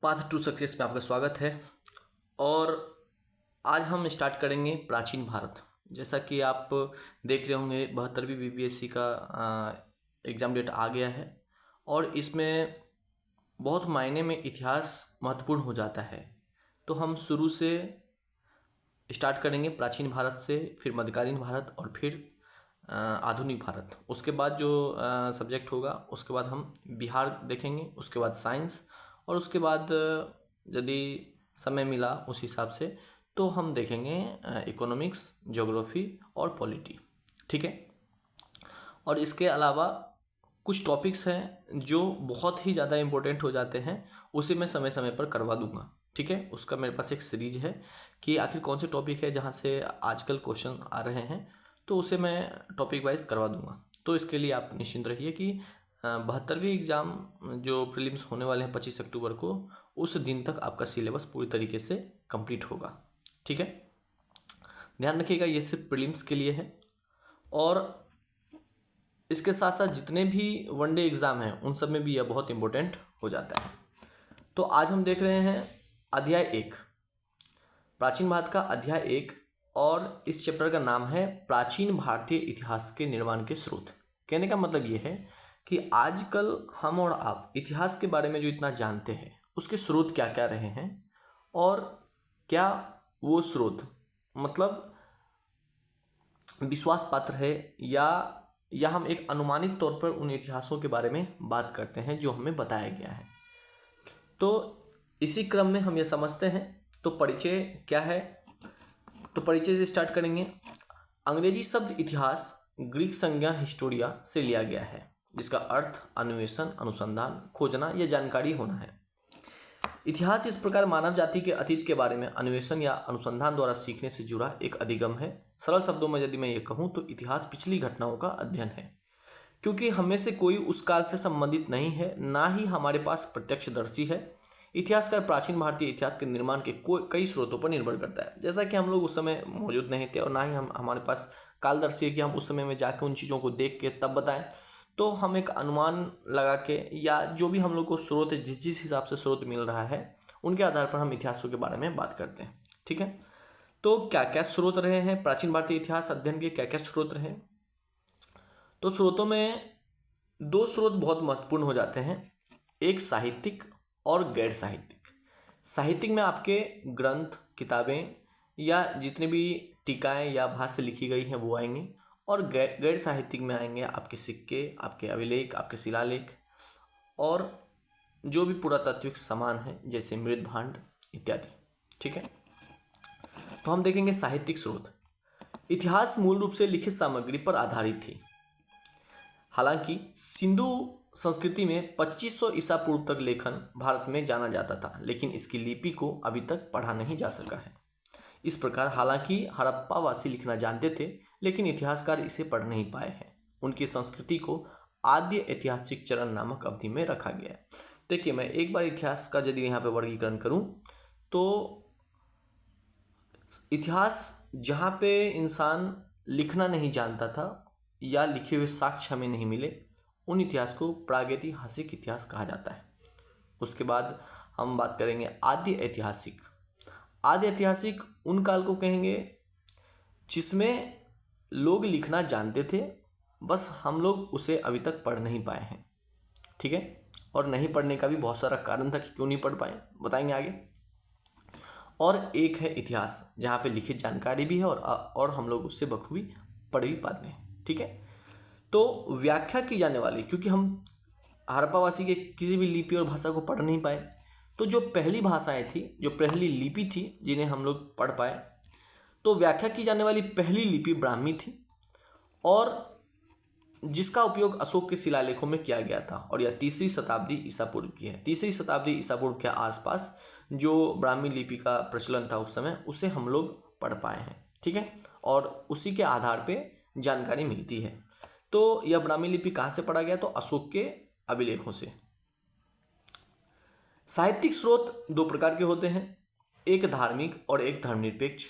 Path to success में आपका स्वागत है। और आज हम स्टार्ट करेंगे प्राचीन भारत। जैसा कि आप देख रहे होंगे 72वीं बीपीएससी का एग्ज़ाम डेट आ गया है और इसमें बहुत मायने में इतिहास महत्वपूर्ण हो जाता है। तो हम शुरू से स्टार्ट करेंगे प्राचीन भारत से, फिर मध्यकालीन भारत और फिर आधुनिक भारत। उसके बाद जो सब्जेक्ट होगा उसके बाद हम बिहार देखेंगे, उसके बाद साइंस और उसके बाद यदि समय मिला उस हिसाब से तो हम देखेंगे इकोनॉमिक्स, ज्योग्राफी और पॉलिटी। ठीक है। और इसके अलावा कुछ टॉपिक्स हैं जो बहुत ही ज़्यादा इम्पोर्टेंट हो जाते हैं, उसे मैं समय समय पर करवा दूंगा। ठीक है। उसका मेरे पास एक सीरीज है कि आखिर कौन से टॉपिक है जहाँ से आजकल क्वेश्चन आ रहे हैं, तो उसे मैं टॉपिक वाइज करवा दूंगा। तो इसके लिए आप निश्चिंत रहिए कि 72वीं एग्ज़ाम जो प्रीलिम्स होने वाले हैं 25 अक्टूबर को, उस दिन तक आपका सिलेबस पूरी तरीके से कंप्लीट होगा। ठीक है। ध्यान रखिएगा ये सिर्फ प्रीलिम्स के लिए है और इसके साथ साथ जितने भी वनडे एग्ज़ाम हैं उन सब में भी यह बहुत इंपॉर्टेंट हो जाता है। तो आज हम देख रहे हैं अध्याय 1, प्राचीन भारत का अध्याय 1, और इस चैप्टर का नाम है प्राचीन भारतीय इतिहास के निर्माण के स्रोत। कहने का मतलब ये है कि आजकल हम और आप इतिहास के बारे में जो इतना जानते हैं उसके स्रोत क्या क्या रहे हैं और क्या वो स्रोत मतलब विश्वास पात्र है या हम एक अनुमानित तौर पर उन इतिहासों के बारे में बात करते हैं जो हमें बताया गया है। तो इसी क्रम में हम यह समझते हैं। तो परिचय क्या है, तो परिचय से स्टार्ट करेंगे। अंग्रेजी शब्द इतिहास ग्रीक संज्ञा हिस्टोरिया से लिया गया है, जिसका अर्थ अन्वेषण, अनुसंधान, खोजना या जानकारी होना है। इतिहास इस प्रकार मानव जाति के अतीत के बारे में अन्वेषण या अनुसंधान द्वारा सीखने से जुड़ा एक अधिगम है। सरल शब्दों में यदि मैं ये कहूँ तो इतिहास पिछली घटनाओं का अध्ययन है, क्योंकि हम में से कोई उस काल से संबंधित नहीं है, ना ही हमारे पास प्रत्यक्षदर्शी है। इतिहासकार प्राचीन भारतीय इतिहास के निर्माण के कई स्रोतों पर निर्भर करता है। जैसा कि हम लोग उस समय मौजूद नहीं थे और ना ही हमारे पास कालदर्शी है कि हम उस समय में जाकर उन चीज़ों को देख के तब बताएं, तो हम एक अनुमान लगा के या जो भी हम लोग को स्रोत है, जिस हिसाब से स्रोत मिल रहा है उनके आधार पर हम इतिहासों के बारे में बात करते हैं। ठीक है। तो क्या क्या स्रोत रहे हैं प्राचीन भारतीय इतिहास अध्ययन के, क्या क्या स्रोत रहे? तो स्रोतों में दो स्रोत बहुत महत्वपूर्ण हो जाते हैं, एक साहित्यिक और गैर साहित्यिक। साहित्यिक में आपके ग्रंथ, किताबें या जितने भी टीकाएं या भाष्य लिखी गई हैं वो आएंगे, और गैर साहित्यिक में आएंगे आपके सिक्के, आपके अभिलेख, आपके शिलालेख और जो भी पुरातात्विक सामान है जैसे मृत भांड इत्यादि। ठीक है। तो हम देखेंगे साहित्यिक स्रोत। इतिहास मूल रूप से लिखित सामग्री पर आधारित थी। हालांकि सिंधु संस्कृति में 2500 ईसा पूर्व तक लेखन भारत में जाना जाता था, लेकिन इसकी लिपि को अभी तक पढ़ा नहीं जा सका है। इस प्रकार हालांकि हड़प्पावासी लिखना जानते थे, लेकिन इतिहासकार इसे पढ़ नहीं पाए हैं। उनकी संस्कृति को आद्य ऐतिहासिक चरण नामक अवधि में रखा गया है। देखिए, मैं एक बार इतिहास का यदि यहाँ पे वर्गीकरण करूँ तो इतिहास जहाँ पे इंसान लिखना नहीं जानता था या लिखे हुए साक्ष्य हमें नहीं मिले, उन इतिहास को प्रागैतिहासिक इतिहास कहा जाता है। उसके बाद हम बात करेंगे आद्य ऐतिहासिक। आद्य ऐतिहासिक उन काल को कहेंगे जिसमें लोग लिखना जानते थे, बस हम लोग उसे अभी तक पढ़ नहीं पाए हैं। ठीक है। और नहीं पढ़ने का भी बहुत सारा कारण था कि क्यों नहीं पढ़ पाए, बताएंगे आगे। और एक है इतिहास जहाँ पे लिखित जानकारी भी है और हम लोग उससे बखूबी पढ़ भी पाते हैं। ठीक है। तो व्याख्या की जाने वाली, क्योंकि हम हड़प्पावासी के किसी भी लिपि और भाषा को पढ़ नहीं पाए, तो जो पहली भाषाएं थी, जो पहली लिपि थी जिन्हें हम लोग पढ़ पाए, तो व्याख्या की जाने वाली पहली लिपि ब्राह्मी थी और जिसका उपयोग अशोक के शिलालेखों में किया गया था, और यह 3री शताब्दी ईसा पूर्व की है। 3री शताब्दी ईसा पूर्व के आसपास जो ब्राह्मी लिपि का प्रचलन था उस समय, उसे हम लोग पढ़ पाए हैं। ठीक है। और उसी के आधार पे जानकारी मिलती है। तो यह ब्राह्मी लिपि कहाँ से पढ़ा गया? तो अशोक के अभिलेखों से। साहित्यिक स्रोत दो प्रकार के होते हैं, एक धार्मिक और एक धर्मनिरपेक्ष।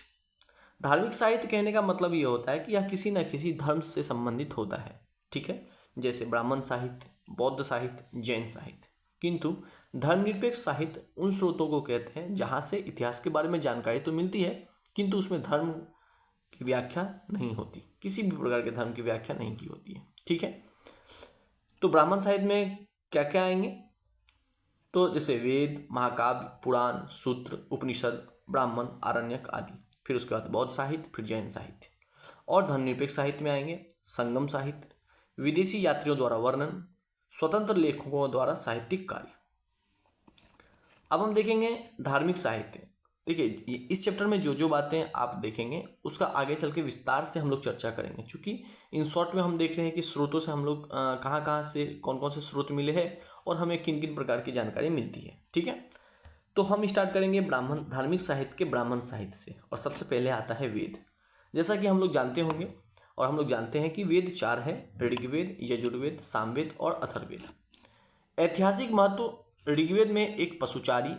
धार्मिक साहित्य कहने का मतलब ये होता है कि यह किसी न किसी धर्म से संबंधित होता है। ठीक है। जैसे ब्राह्मण साहित्य, बौद्ध साहित्य, जैन साहित्य। किंतु धर्मनिरपेक्ष साहित्य उन स्रोतों को कहते हैं जहाँ से इतिहास के बारे में जानकारी तो मिलती है किंतु उसमें धर्म की व्याख्या नहीं होती, किसी भी प्रकार के धर्म की व्याख्या नहीं की होती है। ठीक है, तो ब्राह्मण साहित्य में क्या क्या आएंगे? तो जैसे वेद, महाकाव्य, पुराण, सूत्र, उपनिषद, ब्राह्मण, आरण्यक आदि। फिर उसके बाद बौद्ध साहित्य, फिर जैन साहित्य। और धर्मनिरपेक्ष साहित्य में आएंगे संगम साहित्य, विदेशी यात्रियों द्वारा वर्णन, स्वतंत्र लेखकों द्वारा साहित्यिक कार्य। अब हम देखेंगे धार्मिक साहित्य। देखिए इस चैप्टर में जो जो बातें आप देखेंगे उसका आगे चल के विस्तार से हम लोग चर्चा करेंगे, क्योंकि इन शॉर्ट में हम देख रहे हैं कि स्रोतों से हम लोग कहाँ कहाँ से कौन कौन से स्रोत मिले हैं और हमें किन किन प्रकार की जानकारी मिलती है। ठीक है, तो हम स्टार्ट करेंगे ब्राह्मण धार्मिक साहित्य के ब्राह्मण साहित्य से। और सबसे पहले आता है वेद। जैसा कि हम लोग जानते होंगे और हम लोग जानते हैं कि वेद 4 है, ऋग्वेद, यजुर्वेद, सामवेद और अथर्ववेद। ऐतिहासिक महत्व: ऋग्वेद में एक पशुचारी,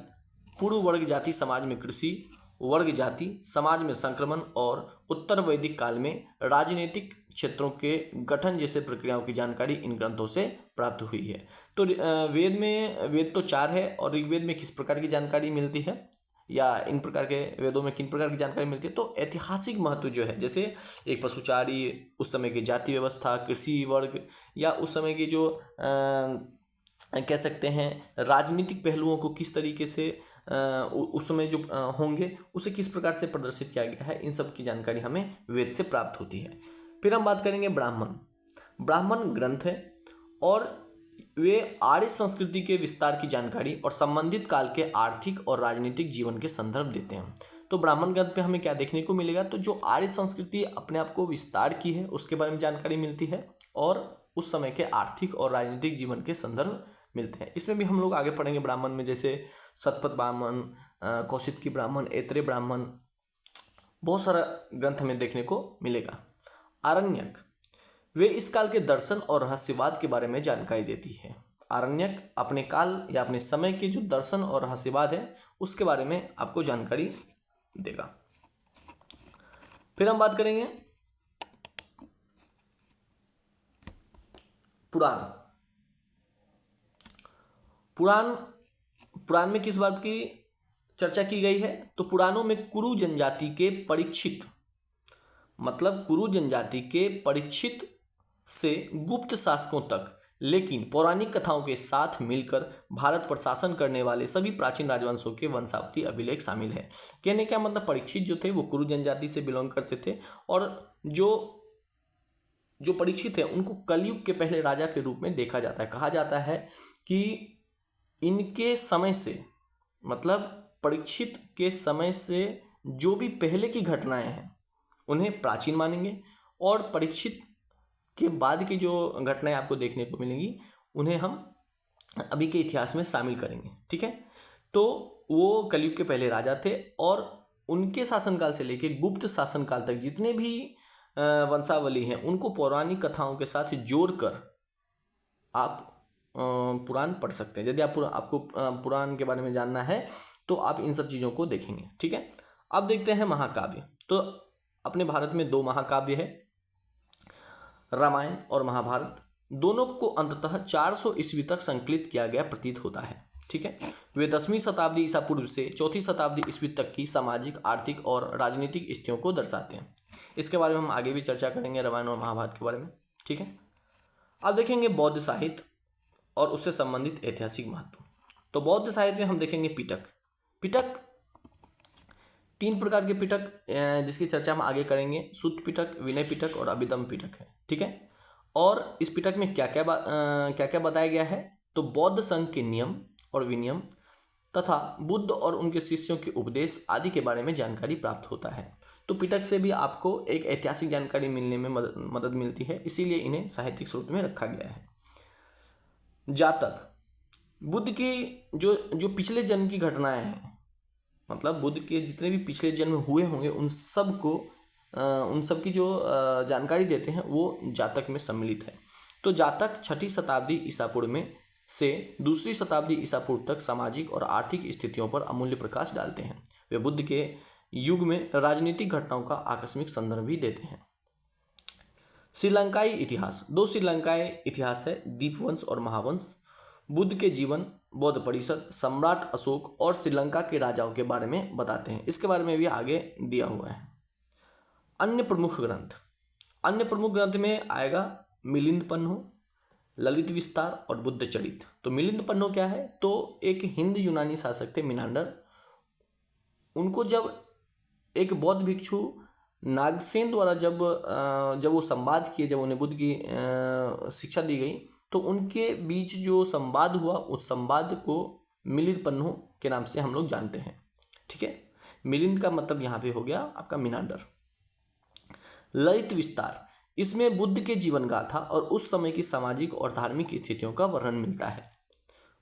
पूर्व वर्ग जाति समाज में कृषि, वर्ग जाति समाज में संक्रमण और उत्तर वैदिक काल में राजनीतिक क्षेत्रों के गठन जैसे प्रक्रियाओं की जानकारी इन ग्रंथों से प्राप्त हुई है। तो वेद तो 4 है और ऋग्वेद में किस प्रकार की जानकारी मिलती है या इन प्रकार के वेदों में किन प्रकार की जानकारी मिलती है? तो ऐतिहासिक महत्व जो है, जैसे एक पशुचारी, उस समय की जाति व्यवस्था, कृषि वर्ग, या उस समय की जो कह सकते हैं राजनीतिक पहलुओं को किस तरीके से उस समय जो होंगे उसे किस प्रकार से प्रदर्शित किया गया है, इन सब की जानकारी हमें वेद से प्राप्त होती है। फिर हम बात करेंगे ब्राह्मण। ब्राह्मण ग्रंथ है और वे आर्य संस्कृति के विस्तार की जानकारी और संबंधित काल के आर्थिक और राजनीतिक जीवन के संदर्भ देते हैं। तो ब्राह्मण ग्रंथ पे हमें क्या देखने को मिलेगा? तो जो आर्य संस्कृति अपने आप को विस्तार की है उसके बारे में जानकारी मिलती है और उस समय के आर्थिक और राजनीतिक जीवन के संदर्भ मिलते हैं। इसमें भी हम लोग आगे पढ़ेंगे ब्राह्मण में, जैसे शतपथ ब्राह्मण, कौशिकी ब्राह्मण, ऐतरेय ब्राह्मण, बहुत सारा ग्रंथ हमें देखने को मिलेगा। आरण्यक, वे इस काल के दर्शन और रहस्यवाद के बारे में जानकारी देती है। आरण्यक अपने काल या अपने समय के जो दर्शन और रहस्यवाद है उसके बारे में आपको जानकारी देगा। फिर हम बात करेंगे पुराण। पुराण में किस बात की चर्चा की गई है? तो पुराणों में कुरु जनजाति के परीक्षित, मतलब कुरु जनजाति के परीक्षित से गुप्त शासकों तक, लेकिन पौराणिक कथाओं के साथ मिलकर भारत पर शासन करने वाले सभी प्राचीन राजवंशों के वंशावली अभिलेख शामिल है। कहने का मतलब परीक्षित जो थे वो कुरु जनजाति से बिलोंग करते थे और जो परीक्षित है उनको कलयुग के पहले राजा के रूप में देखा जाता है। कहा जाता है कि इनके समय से, मतलब परीक्षित के समय से जो भी पहले की घटनाएं हैं उन्हें प्राचीन मानेंगे और परीक्षित के बाद की जो घटनाएं आपको देखने को मिलेंगी उन्हें हम अभी के इतिहास में शामिल करेंगे। ठीक है, तो वो कलयुग के पहले राजा थे और उनके शासनकाल से लेकर गुप्त शासनकाल तक जितने भी वंशावली हैं उनको पौराणिक कथाओं के साथ जोड़कर आप पुराण पढ़ सकते हैं। यदि आपको पुराण के बारे में जानना है तो आप इन सब चीज़ों को देखेंगे। ठीक है, अब देखते हैं महाकाव्य। तो अपने भारत में 2 महाकाव्य है, रामायण और महाभारत। दोनों को अंततः 400 ईस्वी तक संकलित किया गया प्रतीत होता है। ठीक है, वे 10वीं शताब्दी ईसा पूर्व से 4वीं शताब्दी ईस्वी तक की सामाजिक, आर्थिक और राजनीतिक स्थितियों को दर्शाते हैं। इसके बारे में हम आगे भी चर्चा करेंगे, रामायण और महाभारत के बारे में। ठीक है, अब देखेंगे बौद्ध साहित्य और उससे संबंधित ऐतिहासिक महत्व। तो बौद्ध साहित्य में हम देखेंगे पिटक। 3 प्रकार के पिटक जिसकी चर्चा हम आगे करेंगे, सुत्त पिटक, विनय पिटक और अभिधम्म पिटक है। ठीक है, और इस पिटक में क्या क्या बताया गया है? तो बौद्ध संघ के नियम और विनियम तथा बुद्ध और उनके शिष्यों के उपदेश आदि के बारे में जानकारी प्राप्त होता है। तो पिटक से भी आपको एक ऐतिहासिक जानकारी मिलने में मदद मिलती है, इसीलिए इन्हें साहित्यिक स्रोत में रखा गया है। जातक, बुद्ध की जो पिछले जन्म की घटनाएं हैं, मतलब बुद्ध के जितने भी पिछले जन्म हुए होंगे उन सब की जो जानकारी देते हैं वो जातक में सम्मिलित है। तो जातक 6वीं शताब्दी ईसा पूर्व में से 2री शताब्दी ईसा पूर्व तक सामाजिक और आर्थिक स्थितियों पर अमूल्य प्रकाश डालते हैं। वे बुद्ध के युग में राजनीतिक घटनाओं का आकस्मिक संदर्भ भी देते हैं। श्रीलंकाई इतिहास, 2 श्रीलंकाई इतिहास है, दीपवंश और महावंश। बुद्ध के जीवन, बौद्ध परिषद, सम्राट अशोक और श्रीलंका के राजाओं के बारे में बताते हैं। इसके बारे में भी आगे दिया हुआ है। अन्य प्रमुख ग्रंथ, अन्य प्रमुख ग्रंथ में आएगा मिलिंद पन्नो, ललित विस्तार और बुद्ध चरित। तो मिलिंद पन्नो क्या है? तो एक हिंद यूनानी शासक थे मिनांडर। उनको जब एक बौद्ध भिक्षु नागसेन द्वारा जब वो संवाद किए, जब उन्हें बुद्ध की शिक्षा दी गई, तो उनके बीच जो संवाद हुआ उस संवाद को मिलिंद पन्नो के नाम से हम लोग जानते हैं। ठीक है, मिलिंद का मतलब यहाँ पे हो गया आपका मिनांडर। ललित विस्तार, इसमें बुद्ध के जीवन गाथा और उस समय की सामाजिक और धार्मिक स्थितियों का वर्णन मिलता है।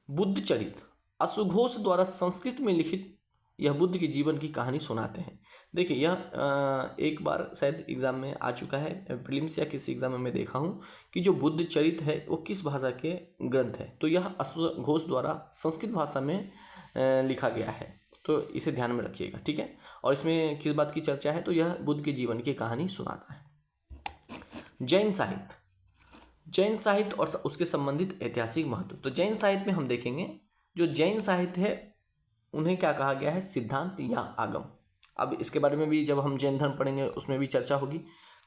बुद्ध चरित, अशुघोष द्वारा संस्कृत में लिखित यह बुद्ध के जीवन की कहानी सुनाते हैं। देखिए यह एक बार शायद एग्जाम में आ चुका है, प्रीलिम्स या किसी एग्जाम में मैं देखा हूँ कि जो बुद्ध चरित है वो किस भाषा के ग्रंथ है। तो यह अशुघोष द्वारा संस्कृत भाषा में लिखा गया है, तो इसे ध्यान में रखिएगा। ठीक है, और इसमें किस बात की चर्चा है? तो यह बुद्ध के जीवन की कहानी सुनाता है। जैन साहित्य, जैन साहित्य और उसके संबंधित ऐतिहासिक महत्व। तो जैन साहित्य में हम देखेंगे जो जैन साहित्य है उन्हें क्या कहा गया है? सिद्धांत या आगम। अब इसके बारे में भी जब हम जैन धर्म पढ़ेंगे उसमें भी चर्चा होगी।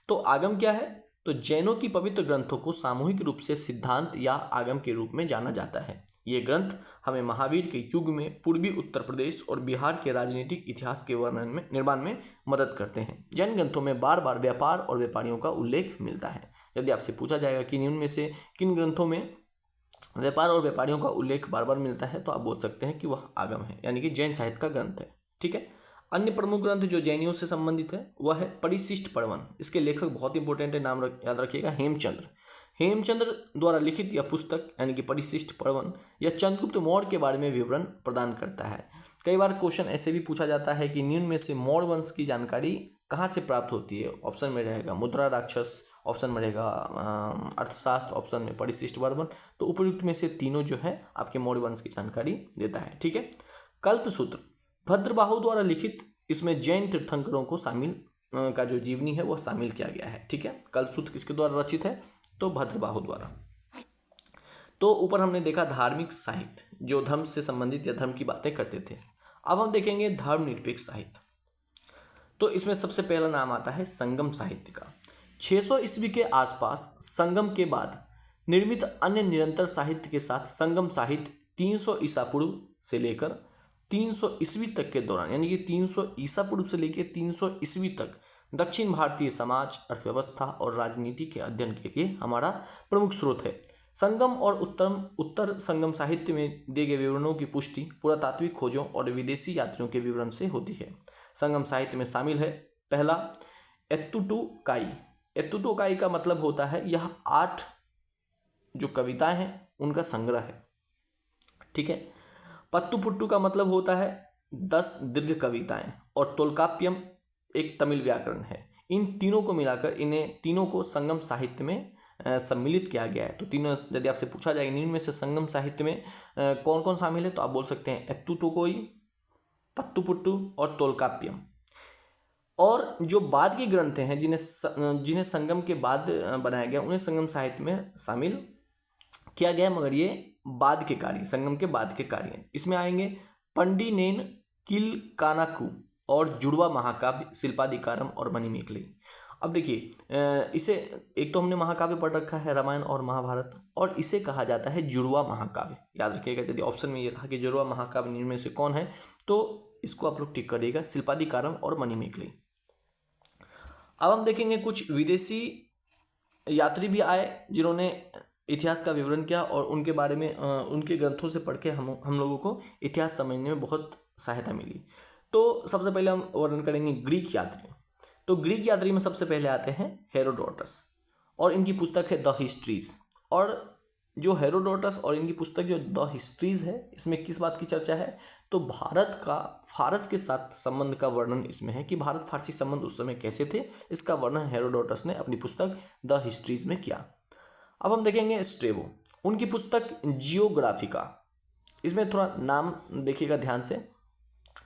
तो आगम क्या है? तो जैनों की पवित्र ग्रंथों को सामूहिक रूप से सिद्धांत या आगम के रूप में जाना जाता है। ये ग्रंथ हमें महावीर के युग में पूर्वी उत्तर प्रदेश और बिहार के राजनीतिक इतिहास के वर्णन में निर्माण में मदद करते हैं। जैन ग्रंथों में बार बार व्यापार और व्यापारियों का उल्लेख मिलता है। यदि आपसे पूछा जाएगा कि निम्न में से किन ग्रंथों में व्यापार और व्यापारियों का उल्लेख बार बार मिलता है, तो आप बोल सकते हैं कि वह आगम है, यानी कि जैन साहित्य का ग्रंथ है। ठीक है, अन्य प्रमुख ग्रंथ जो जैनियों से संबंधित है वह है परिशिष्ट पर्वन। इसके लेखक बहुत इंपॉर्टेंट है, नाम याद रखिएगा, हेमचंद्र। हेमचंद्र द्वारा लिखित यह पुस्तक यानी कि परिशिष्ट पर्वन यह चंद्रगुप्त मौर्य के बारे में विवरण प्रदान करता है। कई बार क्वेश्चन ऐसे भी पूछा जाता है कि निम्न में से मौर्य वंश की जानकारी कहाँ से प्राप्त होती है? ऑप्शन में रहेगा मुद्रा राक्षस, ऑप्शन में रहेगा अर्थशास्त्र, ऑप्शन में परिशिष्ट पर्वन। तो उपयुक्त में से तीनों जो है आपके मौर्य वंश की जानकारी देता है। ठीक है, कल्पसूत्र भद्रबाहु द्वारा लिखित, इसमें जैन तीर्थंकरों को शामिल का जो जीवनी है वह शामिल किया गया है। ठीक है, कल्पसूत्र किसके द्वारा रचित है? तो भद्रबाहु द्वारा। तो ऊपर हमने देखा धार्मिक साहित्य जो धर्म से संबंधित या धर्म की बातें करते थे। अब हम देखेंगे धर्मनिरपेक्ष साहित्य। तो इसमें सबसे पहला नाम आता है संगम साहित्य का। 600 ईस्वी के आसपास संगम के बाद निर्मित अन्य निरंतर साहित्य के साथ संगम साहित्य 300 ईसा पूर्व से लेकर 300 ईस्वी तक के दौरान, यानी कि 300 ईसा पूर्व से लेकर 300 ईस्वी तक दक्षिण भारतीय समाज, अर्थव्यवस्था और राजनीति के अध्ययन के लिए हमारा प्रमुख स्रोत है। संगम और उत्तर संगम साहित्य में दिए गए विवरणों की पुष्टि पुरातात्विक खोजों और विदेशी यात्रियों के विवरण से होती है। संगम साहित्य में शामिल है पहला एत्तुटुकाई। एत्तुटुकाई का मतलब होता है यह 8 जो कविताएं हैं उनका संग्रह है। ठीक है, पत्तुपुट्टू का मतलब होता है 10 दीर्घ कविताएं, और तोल्काप्पियम एक तमिल व्याकरण है। इन तीनों को मिलाकर इन्हें तीनों को संगम साहित्य में सम्मिलित किया गया है। तो तीनों, यदि आपसे पूछा जाएगा निम्न में से संगम साहित्य में कौन कौन शामिल है, तो आप बोल सकते हैं एत्तुटुकोई, पत्तुपुट्टू और तोल्काप्पियम। और जो बाद के ग्रंथ हैं जिन्हें संगम के बाद बनाया गया उन्हें संगम साहित्य में शामिल किया गया, मगर ये बाद के कार्य, संगम के बाद के कार्य। इसमें आएंगे पंडिनेन किलकानाकू और जुड़वा महाकाव्य, शिल्पादिकारम और मणिमेखलाई। अब देखिए इसे, एक तो हमने महाकाव्य पढ़ रखा है रामायण और महाभारत, और इसे कहा जाता है जुड़वा महाकाव्य। याद रखिएगा, यदि ऑप्शन में ये रहा कि जुड़वा महाकाव्य निम्न में से कौन है, तो इसको आप लोग टिक करिएगा, शिल्पादिकारम और मणिमेखलाई। अब हम देखेंगे कुछ विदेशी यात्री भी आए जिन्होंने इतिहास का विवरण किया, और उनके बारे में उनके ग्रंथों से पढ़ के हम लोगों को इतिहास समझने में बहुत सहायता मिली। तो सबसे पहले हम वर्णन करेंगे ग्रीक यात्री। तो ग्रीक यात्री में सबसे पहले आते हैं हेरोडोटस, और इनकी पुस्तक है द हिस्ट्रीज। और जो हेरोडोटस और इनकी पुस्तक जो द हिस्ट्रीज है, इसमें किस बात की चर्चा है, तो भारत का फारस के साथ संबंध का वर्णन इसमें है कि भारत फारसी संबंध उस समय कैसे थे, इसका वर्णन हेरोडोटस ने अपनी पुस्तक द हिस्ट्रीज में किया। अब हम देखेंगे स्ट्रेबो, उनकी पुस्तक जियोग्राफिका। इसमें थोड़ा नाम देखिएगा ध्यान से,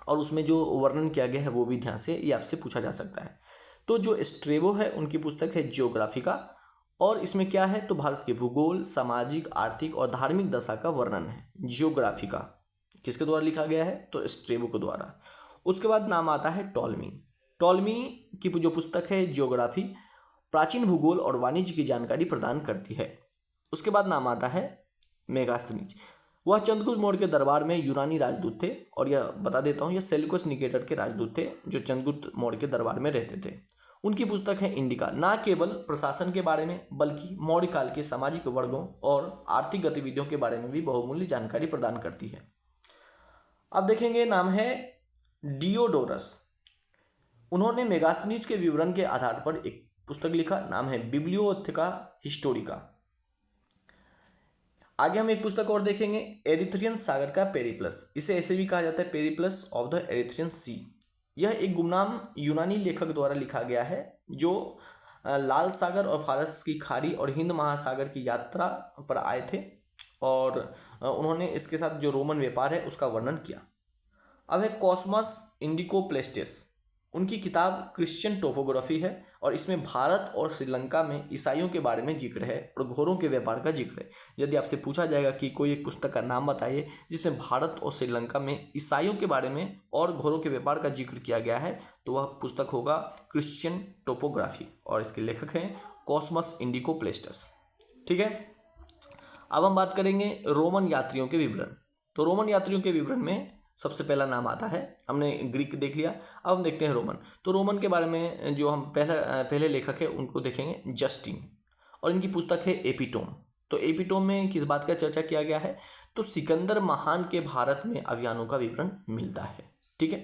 और उसमें जो वर्णन किया गया है वो भी ध्यान से, ये आपसे पूछा जा सकता है। तो जो स्ट्रेबो है उनकी पुस्तक है जियोग्राफिका, और इसमें क्या है, तो भारत के भूगोल, सामाजिक, आर्थिक और धार्मिक दशा का वर्णन है, जियोग्राफी का। किसके द्वारा लिखा गया है, तो स्ट्रेबो के द्वारा। उसके बाद नाम आता है टॉलमी। टॉलमी की जो पुस्तक है जियोग्राफी, प्राचीन भूगोल और वाणिज्य की जानकारी प्रदान करती है। उसके बाद नाम आता है मेगास्थनीज। वह चंद्रगुप्त मौर्य के दरबार में यूनानी राजदूत थे, और यह बता देता हूँ, यह सेल्यूकस निकेटर के राजदूत थे जो चंद्रगुप्त मौर्य के दरबार में रहते थे। उनकी पुस्तक है इंडिका, ना केवल प्रशासन के बारे में बल्कि मौर्य काल के सामाजिक वर्गों और आर्थिक गतिविधियों के बारे में भी बहुमूल्य जानकारी प्रदान करती है। अब देखेंगे, नाम है डियोडोरस। उन्होंने मेगास्थनीज के विवरण के आधार पर एक पुस्तक लिखा, नाम है बिब्लियोथेका हिस्टोरिका। आगे हम एक पुस्तक और देखेंगे, एरिथ्रियन सागर का पेरिप्लस। इसे ऐसे भी कहा जाता है पेरिप्लस ऑफ द एरिथ्रियन सी। यह एक गुमनाम यूनानी लेखक द्वारा लिखा गया है जो लाल सागर और फारस की खाड़ी और हिंद महासागर की यात्रा पर आए थे, और उन्होंने इसके साथ जो रोमन व्यापार है उसका वर्णन किया। अब है कॉस्मस इंडिकोप्लेस्टेस। उनकी किताब क्रिश्चियन टोपोग्राफी है, और इसमें भारत और श्रीलंका में ईसाइयों के बारे में जिक्र है और घोड़ों के व्यापार का जिक्र है। यदि आपसे पूछा जाएगा कि कोई एक पुस्तक का नाम बताइए जिसमें भारत और श्रीलंका में ईसाइयों के बारे में और घोड़ों के व्यापार का जिक्र किया गया है, तो वह पुस्तक होगा क्रिश्चियन टोपोग्राफी, और इसके लेखक हैं कॉस्मस इंडिकोप्लेस्टेस। ठीक है, अब हम बात करेंगे रोमन यात्रियों के विवरण। तो रोमन यात्रियों के विवरण में सबसे पहला नाम आता है, हमने ग्रीक देख लिया, अब हम देखते हैं रोमन। तो रोमन के बारे में जो हम पहले लेखक है उनको देखेंगे, जस्टिन, और इनकी पुस्तक है एपिटोम। तो एपिटोम में किस बात का चर्चा किया गया है, तो सिकंदर महान के भारत में अभियानों का विवरण मिलता है। ठीक है,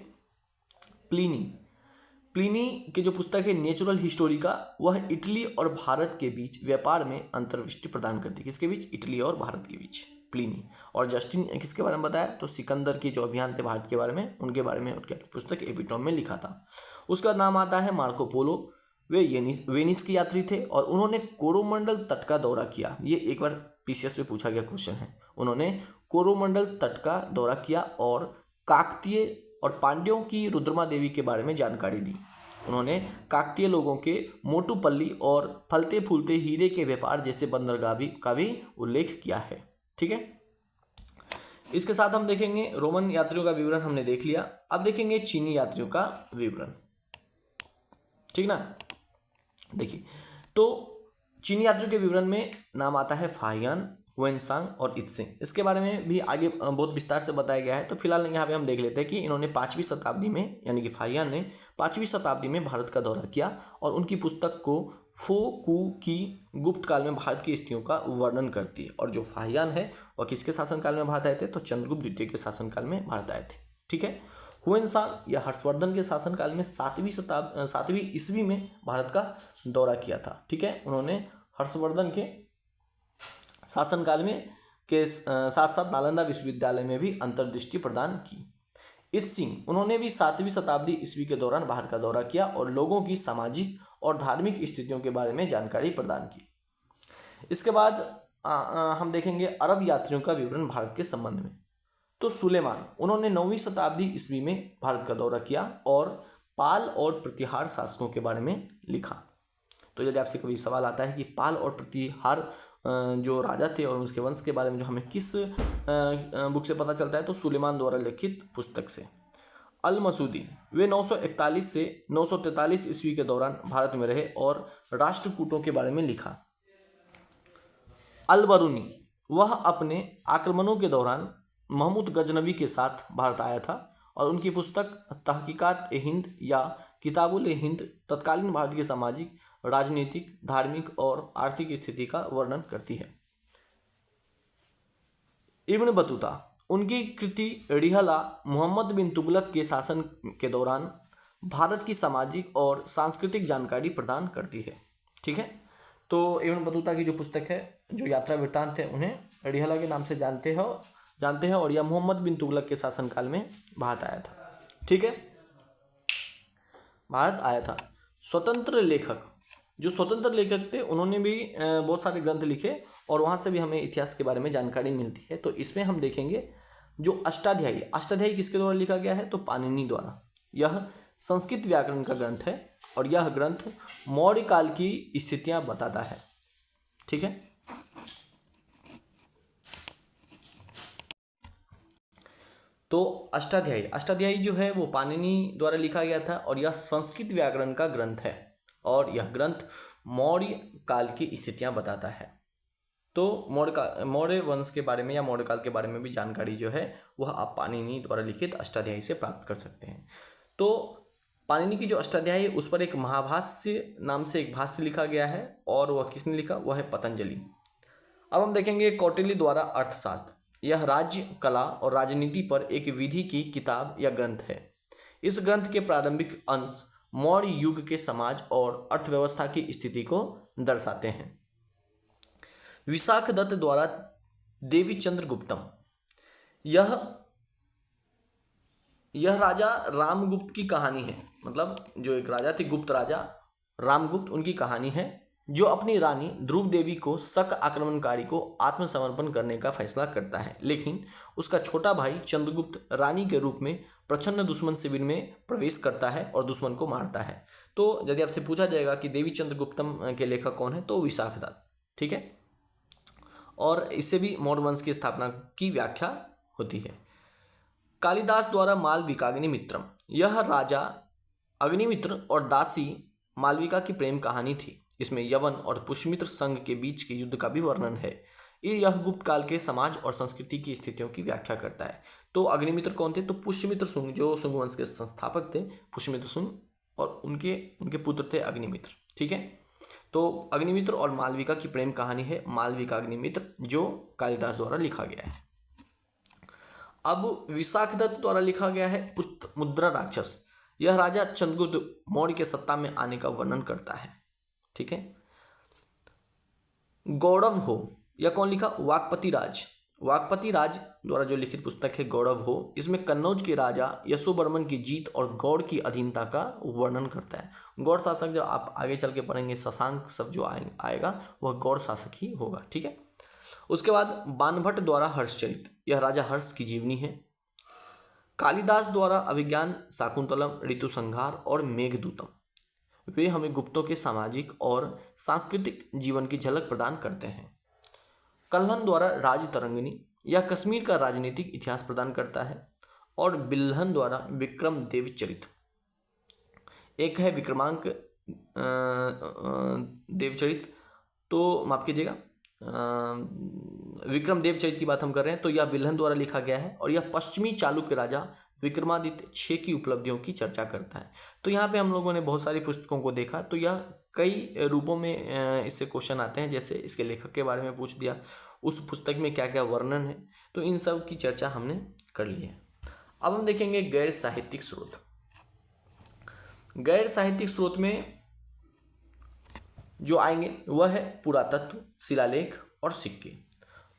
प्लिनी की जो पुस्तक है नेचुरल हिस्टोरिका, वह इटली और भारत के बीच व्यापार में अंतर्दृष्टि प्रदान करती है। किसके बीच, इटली और भारत के बीच, प्लिनी। और जस्टिन किसके बारे में बताया, तो सिकंदर के जो अभियान थे भारत के बारे में, उनके बारे में उनकी पुस्तक एपिटोम में लिखा था। उसका नाम आता है मार्को पोलो। वे वेनिस के यात्री थे और उन्होंने कोरोमंडल तट का दौरा किया। ये एक बार पीसीएस में पूछा गया क्वेश्चन है। उन्होंने कोरोमंडल तट का दौरा किया और काकतीय और पांड्यों की रुद्रमा देवी के बारे में जानकारी दी। उन्होंने काकतीय लोगों के मोटूपल्ली और फलते फूलते हीरे के व्यापार जैसे बंदरगाह का भी उल्लेख किया है। ठीक है, इसके साथ हम देखेंगे रोमन यात्रियों का विवरण हमने देख लिया। अब देखेंगे चीनी यात्रियों का विवरण। ठीक ना, देखिए, तो चीनी यात्रियों के विवरण में नाम आता है फाहियान, हुएनसांग और इत्से। इसके बारे में भी आगे बहुत विस्तार से बताया गया है। तो फिलहाल यहाँ पे हम देख लेते हैं कि इन्होंने 5वीं शताब्दी में, यानी कि फाहियान ने 5वीं शताब्दी में भारत का दौरा किया, और उनकी पुस्तक को फो कू की गुप्त काल में भारत की स्थितियों का वर्णन करती है। और जो फाहियान है वह किसके शासनकाल में भारत आए थे, तो चंद्रगुप्त द्वितीय के शासनकाल में भारत आए थे। ठीक है, हुएनसांग या हर्षवर्धन के शासनकाल में 7वीं ईस्वी में भारत का दौरा किया था। ठीक है, उन्होंने हर्षवर्धन के शासनकाल में के साथ साथ नालंदा विश्वविद्यालय में भी अंतर्दृष्टि प्रदान की। इत्सिंग, उन्होंने भी 7वीं शताब्दी ईस्वी के दौरान भारत का दौरा किया और लोगों की सामाजिक और धार्मिक स्थितियों के बारे में जानकारी प्रदान की। इसके बाद हम देखेंगे अरब यात्रियों का विवरण भारत के संबंध में। तो सुलेमान, उन्होंने 9वीं शताब्दी ईस्वी में भारत का दौरा किया और पाल और प्रतिहार शासकों के बारे में लिखा। तो यदि आपसे कभी सवाल आता है कि पाल और प्रतिहार जो राजा थे और उसके वंश के बारे में जो हमें किस बुक से पता चलता है, तो सुलेमान द्वारा लिखित पुस्तक से। अल मसूदी, वे 941 से 943 ईस्वी के दौरान भारत में रहे और राष्ट्रकूटों के बारे में लिखा। अल बरूनी, वह अपने आक्रमणों के दौरान महमूद गजनवी के साथ भारत आया था, और उनकी पुस्तक तहकीकात ए हिंद या किताबुल ए हिंद तत्कालीन भारत की सामाजिक, राजनीतिक, धार्मिक और आर्थिक स्थिति का वर्णन करती है। इब्न बतूता, उनकी कृति रिहला मोहम्मद बिन तुगलक के शासन के दौरान भारत की सामाजिक और सांस्कृतिक जानकारी प्रदान करती है। ठीक है, तो इब्न बतूता की जो पुस्तक है, जो यात्रा वृत्तांत है, उन्हें रिहला के नाम से जानते हैं, और यह मोहम्मद बिन तुगलक के शासनकाल में भारत आया था। ठीक है, भारत आया था। स्वतंत्र लेखक, जो स्वतंत्र लेखक थे उन्होंने भी बहुत सारे ग्रंथ लिखे, और वहाँ से भी हमें इतिहास के बारे में जानकारी मिलती है। तो इसमें हम देखेंगे जो अष्टाध्यायी किसके द्वारा लिखा गया है, तो पाणिनि द्वारा। यह संस्कृत व्याकरण का ग्रंथ है, और यह ग्रंथ मौर्य काल की स्थितियाँ बताता है। ठीक है। तो अष्टाध्यायी जो है वो पाणिनि द्वारा लिखा गया था और यह संस्कृत व्याकरण का ग्रंथ है और यह ग्रंथ मौर्य काल की स्थितियां बताता है। तो मौर्य वंश के बारे में या मौर्य काल के बारे में भी जानकारी जो है वह आप पाणिनि द्वारा लिखित अष्टाध्यायी से प्राप्त कर सकते हैं। तो पाणिनि की जो अष्टाध्यायी है उस पर एक महाभाष्य नाम से एक भाष्य लिखा गया है और वह किसने लिखा, वह है पतंजलि। अब हम देखेंगे कौटिल्य द्वारा अर्थशास्त्र। यह राज्य, कला और राजनीति पर एक विधि की किताब या ग्रंथ है। इस ग्रंथ के प्रारंभिक अंश मौर्य युग के समाज और अर्थव्यवस्था की स्थिति को दर्शाते हैं। विशाखदत्त द्वारा देवीचंद्र गुप्तम। यह राजा रामगुप्त की कहानी है, मतलब जो एक राजा थे गुप्त राजा रामगुप्त, उनकी कहानी है जो अपनी रानी ध्रुव देवी को शक आक्रमणकारी को आत्मसमर्पण करने का फैसला करता है, लेकिन उसका छोटा भाई चंद्रगुप्त रानी के रूप में प्रच्छन्न दुश्मन शिविर में प्रवेश करता है और दुश्मन को मारता है। तो यदि आपसे पूछा जाएगा कि देवीचंद्र गुप्तम के लेखक कौन है, तो विशाखदत्त, ठीक है। और इससे भी मौर्य वंश की स्थापना की व्याख्या होती है। कालिदास द्वारा मालविकाग्निमित्रम। यह राजा अग्निमित्र और दासी मालविका की प्रेम कहानी थी। इसमें यवन और पुष्यमित्र संघ के बीच के युद्ध का भी वर्णन है। यह गुप्त काल के समाज और संस्कृति की स्थितियों की व्याख्या करता है। तो अग्निमित्र कौन थे, तो पुष्यमित्र शुंग, जो शुंग वंश के संस्थापक थे पुष्यमित्र शुंग, और उनके पुत्र थे अग्निमित्र, ठीक है। तो अग्निमित्र और मालविका की प्रेम कहानी है मालविका अग्निमित्र, जो कालिदास द्वारा लिखा गया है। अब विशाखदत्त द्वारा लिखा गया है मुद्रा राक्षस। यह राजा चंद्रगुप्त मौर्य के सत्ता में आने का वर्णन करता है, ठीक है। गौरव हो, यह कौन लिखा, वाकपति राज द्वारा जो लिखित पुस्तक है गौरव हो। इसमें कन्नौज के राजा यशोवर्मन की जीत और गौड़ की अधीनता का वर्णन करता है। गौड़ शासक, जब आप आगे चल के पढ़ेंगे शशांक सब जो आएगा वह गौड़ शासक ही होगा, ठीक है। उसके बाद बाणभट्ट द्वारा हर्षचरित। यह राजा हर्ष की जीवनी है। कालिदास द्वारा अभिज्ञान शाकुंतलम, ऋतुसंहार और मेघदूतम। वे हमें गुप्तों के सामाजिक और सांस्कृतिक जीवन की झलक प्रदान करते हैं। कल्हन द्वारा राजतरंगिणी, यह कश्मीर का राजनीतिक इतिहास प्रदान करता है। और बिल्हन द्वारा विक्रम देवचरित, एक है विक्रमांक देवचरित, तो माफ कीजिएगा विक्रम देवचरित की बात हम कर रहे हैं, तो यह बिल्हन द्वारा लिखा गया है और यह पश्चिमी चालुक्य राजा विक्रमादित्य 6 की उपलब्धियों की चर्चा करता है। तो यहाँ पे हम लोगों ने बहुत सारी पुस्तकों को देखा, तो यह कई रूपों में इससे क्वेश्चन आते हैं, जैसे इसके लेखक के बारे में पूछ दिया, उस पुस्तक में क्या क्या वर्णन है, तो इन सब की चर्चा हमने कर ली है। अब हम देखेंगे गैर साहित्यिक स्रोत। गैर साहित्यिक स्रोत में जो आएंगे वह है पुरातत्व, शिलालेख और सिक्के।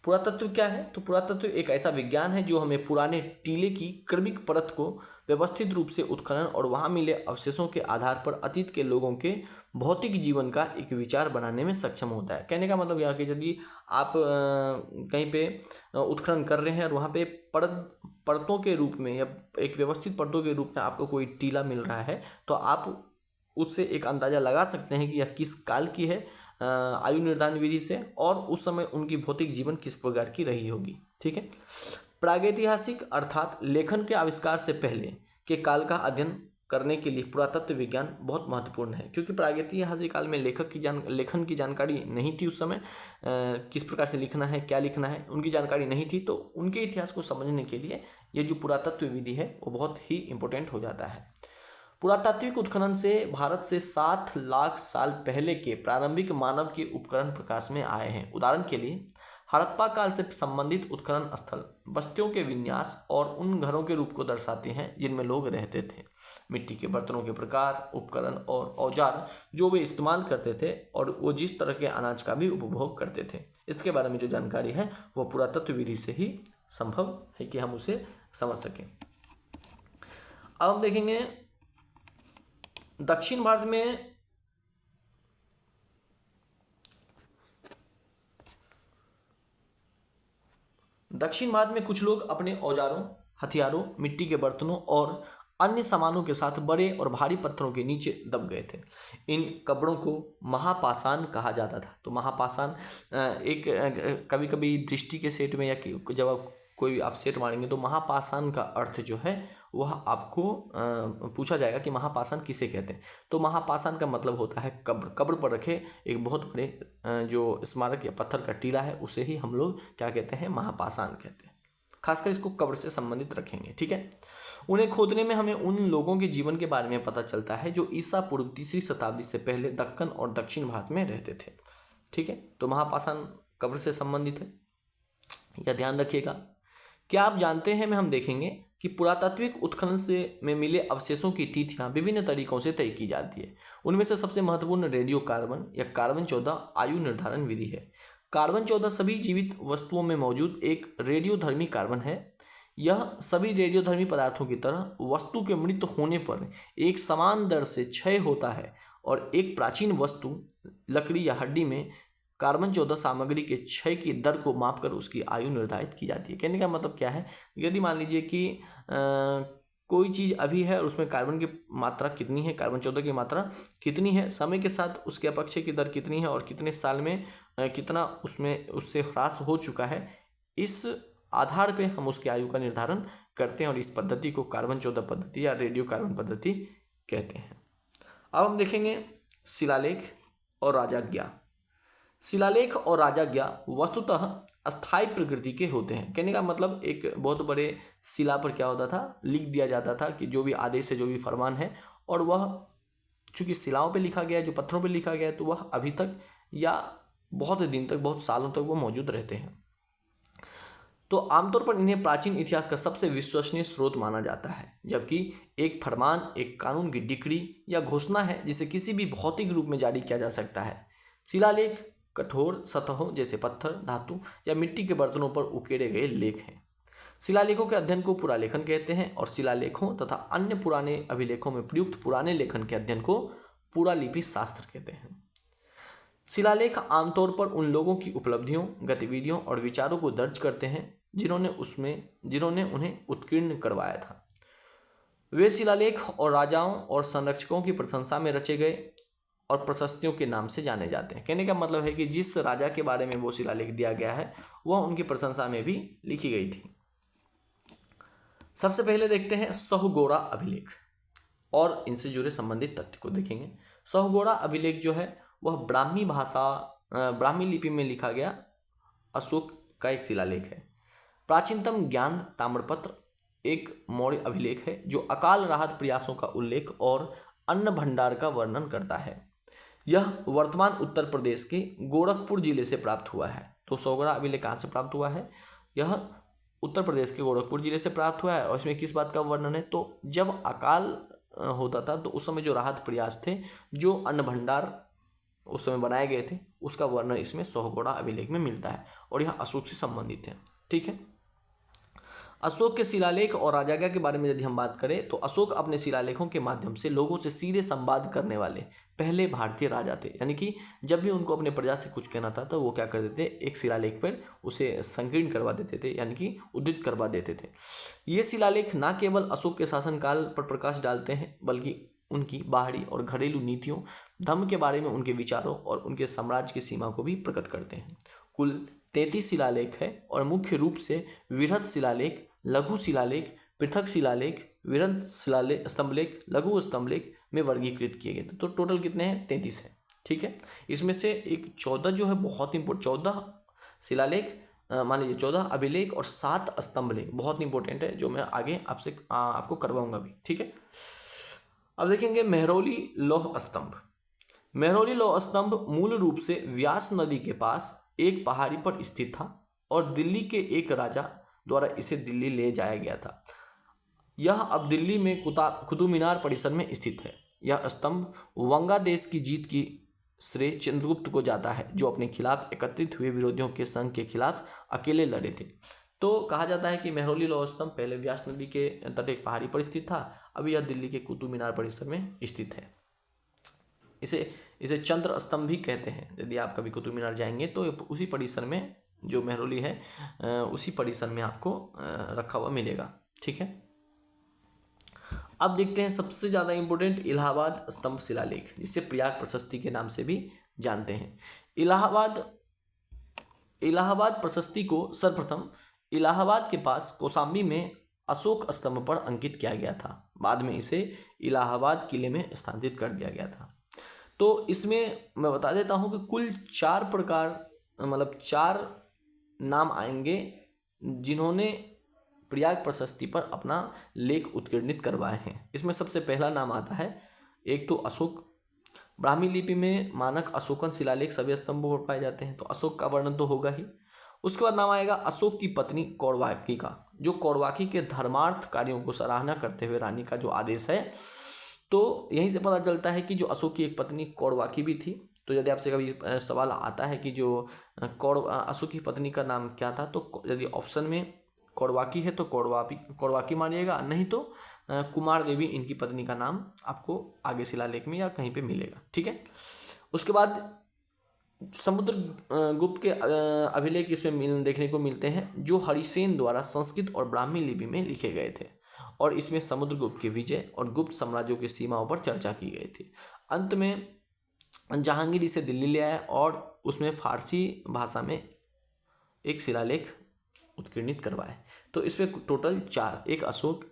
पुरातत्व क्या है, तो पुरातत्व एक ऐसा विज्ञान है जो हमें पुराने टीले की क्रमिक परत को व्यवस्थित रूप से उत्खनन और वहाँ मिले अवशेषों के आधार पर अतीत के लोगों के भौतिक जीवन का एक विचार बनाने में सक्षम होता है। कहने का मतलब यह कि यदि आप कहीं पे उत्खनन कर रहे हैं और वहाँ पे परतों के रूप में या एक व्यवस्थित परतों के रूप में आपको कोई टीला मिल रहा है, तो आप उससे एक अंदाज़ा लगा सकते हैं कि यह किस काल की है आयु निर्धारण विधि से, और उस समय उनकी भौतिक जीवन किस प्रकार की रही होगी, ठीक है। प्रागैतिहासिक अर्थात लेखन के आविष्कार से पहले के काल का अध्ययन करने के लिए पुरातत्व विज्ञान बहुत महत्वपूर्ण है, क्योंकि प्रागैतिहासिक काल में लेखन की जानकारी नहीं थी। उस समय किस प्रकार से लिखना है, क्या लिखना है, उनकी जानकारी नहीं थी। तो उनके इतिहास को समझने के लिए ये जो पुरातत्व विधि है वो बहुत ही इम्पोर्टेंट हो जाता है। पुरातात्विक उत्खनन से भारत से 7 लाख साल पहले के प्रारंभिक मानव के उपकरण प्रकाश में आए हैं। उदाहरण के लिए हड़प्पा काल से संबंधित उत्खनन स्थल बस्तियों के विन्यास और उन घरों के रूप को दर्शाते हैं जिनमें लोग रहते थे। मिट्टी के बर्तनों के प्रकार, उपकरण और औजार जो वे इस्तेमाल करते थे और वो जिस तरह के अनाज का भी उपभोग करते थे, इसके बारे में जो जानकारी है वो पुरातत्व विधि से ही संभव है कि हम उसे समझ सकें। अब हम देखेंगे दक्षिण भारत में कुछ लोग अपने औजारों, हथियारों, मिट्टी के बर्तनों और अन्य सामानों के साथ बड़े और भारी पत्थरों के नीचे दब गए थे। इन कब्रों को महापाषाण कहा जाता था। तो महापाषाण एक कभी कभी दृष्टि के सेट में या जब आप कोई आप सेट मारेंगे तो महापाषाण का अर्थ जो है वह आपको पूछा जाएगा कि महापाषाण किसे कहते हैं। तो महापाषाण का मतलब होता है कब्र। कब्र पर रखे एक बहुत बड़े जो स्मारक या पत्थर का टीला है उसे ही हम लोग क्या कहते हैं, महापाषाण कहते हैं। खासकर इसको कब्र से संबंधित रखेंगे, ठीक है। उन्हें खोदने में हमें उन लोगों के जीवन के बारे में पता चलता है जो ईसा पूर्व 3री शताब्दी से पहले दक्कन और दक्षिण भारत में रहते थे, ठीक है। तो महापाषाण कब्र से संबंधित है, यह ध्यान रखिएगा। क्या आप जानते हैं में हम देखेंगे कि पुरातात्विक उत्खनन से में मिले अवशेषों की तिथियां विभिन्न तरीकों से तय की जाती है। उनमें से सबसे महत्वपूर्ण रेडियो कार्बन या कार्बन 14 आयु निर्धारण विधि है। कार्बन 14 सभी जीवित वस्तुओं में मौजूद एक रेडियोधर्मी कार्बन है। यह सभी रेडियोधर्मी पदार्थों की तरह वस्तु के मृत होने पर एक समान दर से क्षय होता है और एक प्राचीन वस्तु लकड़ी या हड्डी में कार्बन 14 सामग्री के क्षय की दर को मापकर उसकी आयु निर्धारित की जाती है। कहने का मतलब क्या है, यदि मान लीजिए कि कोई चीज़ अभी है और उसमें कार्बन की मात्रा कितनी है, कार्बन 14 की मात्रा कितनी है, समय के साथ उसके अपक्षय की दर कितनी है और कितने साल में कितना उसमें उससे ह्रास हो चुका है, इस आधार पे हम उसकी आयु का निर्धारण करते हैं और इस पद्धति को कार्बन 14 पद्धति या रेडियो कार्बन पद्धति कहते हैं। अब हम देखेंगे शिलालेख और राजाज्ञा। शिलालेख और राजाज्ञा वस्तुतः अस्थायी प्रकृति के होते हैं। कहने का मतलब एक बहुत बड़े शिला पर क्या होता था, लिख दिया जाता था कि जो भी आदेश है, जो भी फरमान है, और वह चूँकि शिलाओं पे लिखा गया है, जो पत्थरों पे लिखा गया है, तो वह अभी तक या बहुत दिन तक, बहुत सालों तक वो मौजूद रहते हैं। तो आमतौर पर इन्हें प्राचीन इतिहास का सबसे विश्वसनीय स्रोत माना जाता है, जबकि एक फरमान एक कानून की डिक्री या घोषणा है जिसे किसी भी भौतिक रूप में जारी किया जा सकता है। शिलालेख कठोर सतहों जैसे पत्थर, धातु या मिट्टी के बर्तनों पर उकेरे गए लेख हैं। शिलालेखों के अध्ययन को पुरालेखन कहते हैं और शिलालेखों तथा अन्य पुराने अभिलेखों में प्रयुक्त पुराने लेखन के अध्ययन को पुरालिपि शास्त्र कहते हैं। शिलालेख आमतौर पर उन लोगों की उपलब्धियों, गतिविधियों और विचारों को दर्ज करते हैं जिन्होंने उन्हें उत्कीर्ण करवाया था। वे शिलालेख और राजाओं और संरक्षकों की प्रशंसा में रचे गए और प्रशस्तियों के नाम से जाने जाते हैं। कहने का मतलब है कि जिस राजा के बारे में वो शिलालेख दिया गया है वह उनकी प्रशंसा में भी लिखी गई थी। सबसे पहले देखते हैं सहुगोड़ा अभिलेख और इनसे जुड़े संबंधित तथ्य को देखेंगे। सहुगोड़ा अभिलेख जो है वह ब्राह्मी लिपि में लिखा गया अशोक का एक शिलालेख है। प्राचीनतम ज्ञान ताम्रपत्र एक मौर्य अभिलेख है जो अकाल राहत प्रयासों का उल्लेख और अन्न भंडार का वर्णन करता है। यह वर्तमान उत्तर प्रदेश के गोरखपुर जिले से प्राप्त हुआ है। तो सहुगोड़ा अभिलेख कहाँ से प्राप्त हुआ है? यह उत्तर प्रदेश के गोरखपुर जिले से प्राप्त हुआ है। और इसमें किस बात का वर्णन है? तो जब अकाल होता था तो उस समय जो राहत प्रयास थे, जो अन्न भंडार उस समय बनाए गए थे, उसका वर्णन इसमें सहुगोड़ा अभिलेख में मिलता है और यह अशोक से संबंधित है, ठीक है। अशोक के शिलालेख और राजाज्ञा के बारे में यदि हम बात करें तो अशोक अपने शिलालेखों के माध्यम से लोगों से सीधे संवाद करने वाले पहले भारतीय राजा थे। यानी कि जब भी उनको अपने प्रजा से कुछ कहना था तो वो क्या करते थे, एक शिलालेख पर उसे संकीर्ण करवा देते थे, यानी कि उद्धृत करवा देते थे। ये शिलालेख न केवल अशोक के शासनकाल पर प्रकाश डालते हैं बल्कि उनकी बाहरी और घरेलू नीतियों, धर्म के बारे में उनके विचारों और उनके साम्राज्य की सीमा को भी प्रकट करते हैं। कुल 33 शिलालेख है और मुख्य रूप से वृहत शिलालेख, लघु शिलालेख, पृथक शिलालेख, वृहत शिलालेख, स्तंभलेख, लघु स्तंभलेख में वर्गीकृत किए गए थे। तो टोटल कितने हैं? 33 है, ठीक है। इसमें से एक 14 जो है बहुत इंपॉर्टेंट, 14 शिलालेख मान लीजिए, 14 अभिलेख और 7 स्तंभलेख बहुत इंपॉर्टेंट है, जो मैं आगे आपको करवाऊंगा भी, ठीक है। अब देखेंगे मेहरौली लौह स्तंभ। मेहरौली लौह स्तंभ मूल रूप से व्यास नदी के पास एक पहाड़ी पर स्थित था और दिल्ली के एक राजा द्वारा इसे दिल्ली ले जाया गया था। यह अब दिल्ली में कुतुब मीनार परिसर में स्थित है। यह स्तंभ वंगा देश की जीत की श्रेय चंद्रगुप्त को जाता है, जो अपने खिलाफ एकत्रित हुए विरोधियों के संघ के खिलाफ अकेले लड़े थे। तो कहा जाता है कि मेहरौली लौह स्तंभ पहले व्यास नदी के तट एक पहाड़ी पर स्थित था, अभी यह दिल्ली के कुतुब मीनार परिसर में स्थित है। इसे चंद्र स्तंभ भी कहते हैं। यदि आप कभी कुतुब मीनार जाएंगे तो उसी परिसर में, जो मेहरौली है, उसी परिसर में आपको रखा हुआ मिलेगा, ठीक है। अब देखते हैं सबसे ज़्यादा इंपॉर्टेंट इलाहाबाद स्तंभ शिलालेख, जिसे प्रयाग प्रशस्ति के नाम से भी जानते हैं। इलाहाबाद प्रशस्ति को सर्वप्रथम इलाहाबाद के पास कौशाम्बी में अशोक स्तंभ पर अंकित किया गया था। बाद में इसे इलाहाबाद किले में स्थानांतरित कर दिया गया था। तो इसमें मैं बता देता हूँ कि कुल 4 प्रकार, मतलब 4 नाम आएंगे जिन्होंने प्रयाग प्रशस्ति पर अपना लेख उत्कीर्णित करवाए हैं। इसमें सबसे पहला नाम आता है, एक तो अशोक। ब्राह्मी लिपि में मानक अशोकन शिलालेख सभी स्तंभों पर पाए जाते हैं, तो अशोक का वर्णन तो होगा ही। उसके बाद नाम आएगा अशोक की पत्नी कौरवाकी का, जो कौरवाकी के धर्मार्थ कार्यों को सराहना करते हुए रानी का जो आदेश है। तो यहीं से पता चलता है कि जो अशोक की एक पत्नी कौरवाकी भी थी। तो यदि आपसे कभी सवाल आता है कि जो अशोक की पत्नी का नाम क्या था, तो यदि ऑप्शन में कौरवाकी है तो कौरवाकी मानिएगा, नहीं तो कुमार देवी इनकी पत्नी का नाम आपको आगे शिलालेख में या कहीं पे मिलेगा। ठीक है। उसके बाद समुद्र गुप्त के अभिलेख इसमें देखने को मिलते हैं, जो हरिसेन द्वारा संस्कृत और ब्राह्मी लिपि में लिखे गए थे, और इसमें समुद्रगुप्त के विजय और गुप्त साम्राज्यों की सीमाओं पर चर्चा की गई थी। अंत में जहांगीर इसे दिल्ली ले आया और उसमें फारसी भाषा में एक शिलालेख उत्कीर्णित करवाए। तो इसमें टोटल 4, एक अशोक,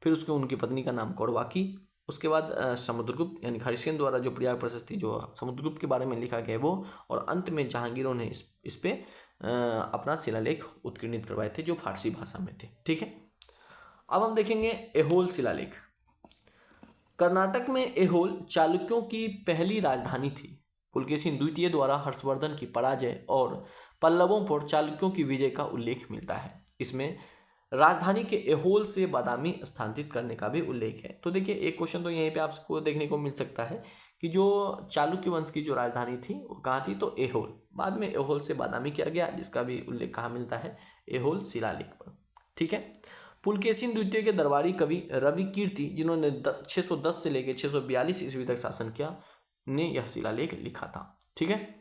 फिर उसके उनकी पत्नी का नाम कौरवाकी, उसके बाद समुद्रगुप्त यानी हरिसेन द्वारा जो प्रयाग प्रशस्ति जो समुद्रगुप्त के बारे में लिखा गया वो, और अंत में जहांगीरों ने इस पे अपना शिलालेख उत्कीर्णित करवाए थे जो फारसी भाषा में थे। ठीक है। अब हम देखेंगे ऐहोल शिलालेख। कर्नाटक में ऐहोल चालुक्यों की पहली राजधानी थी। पुलकेशिन द्वितीय द्वारा हर्षवर्धन की पराजय और पल्लवों पर चालुक्यों की विजय का उल्लेख मिलता है। इसमें राजधानी के ऐहोल से बादामी स्थानांतरित करने का भी उल्लेख है। तो देखिए, एक क्वेश्चन तो यहीं पे आपको देखने को मिल सकता है कि जो चालुक्य वंश की जो राजधानी थी वो कहाँ थी, तो ऐहोल। बाद में ऐहोल से बादामी किया गया, जिसका भी उल्लेख कहाँ मिलता है, ऐहोल शिलालेख पर। ठीक है। पुलकेशिन द्वितीय के दरबारी कवि रवि कीर्ति, जिन्होंने 610 से लेकर 642 ईस्वी तक शासन किया, ने यह शिलालेख लिखा था। ठीक है।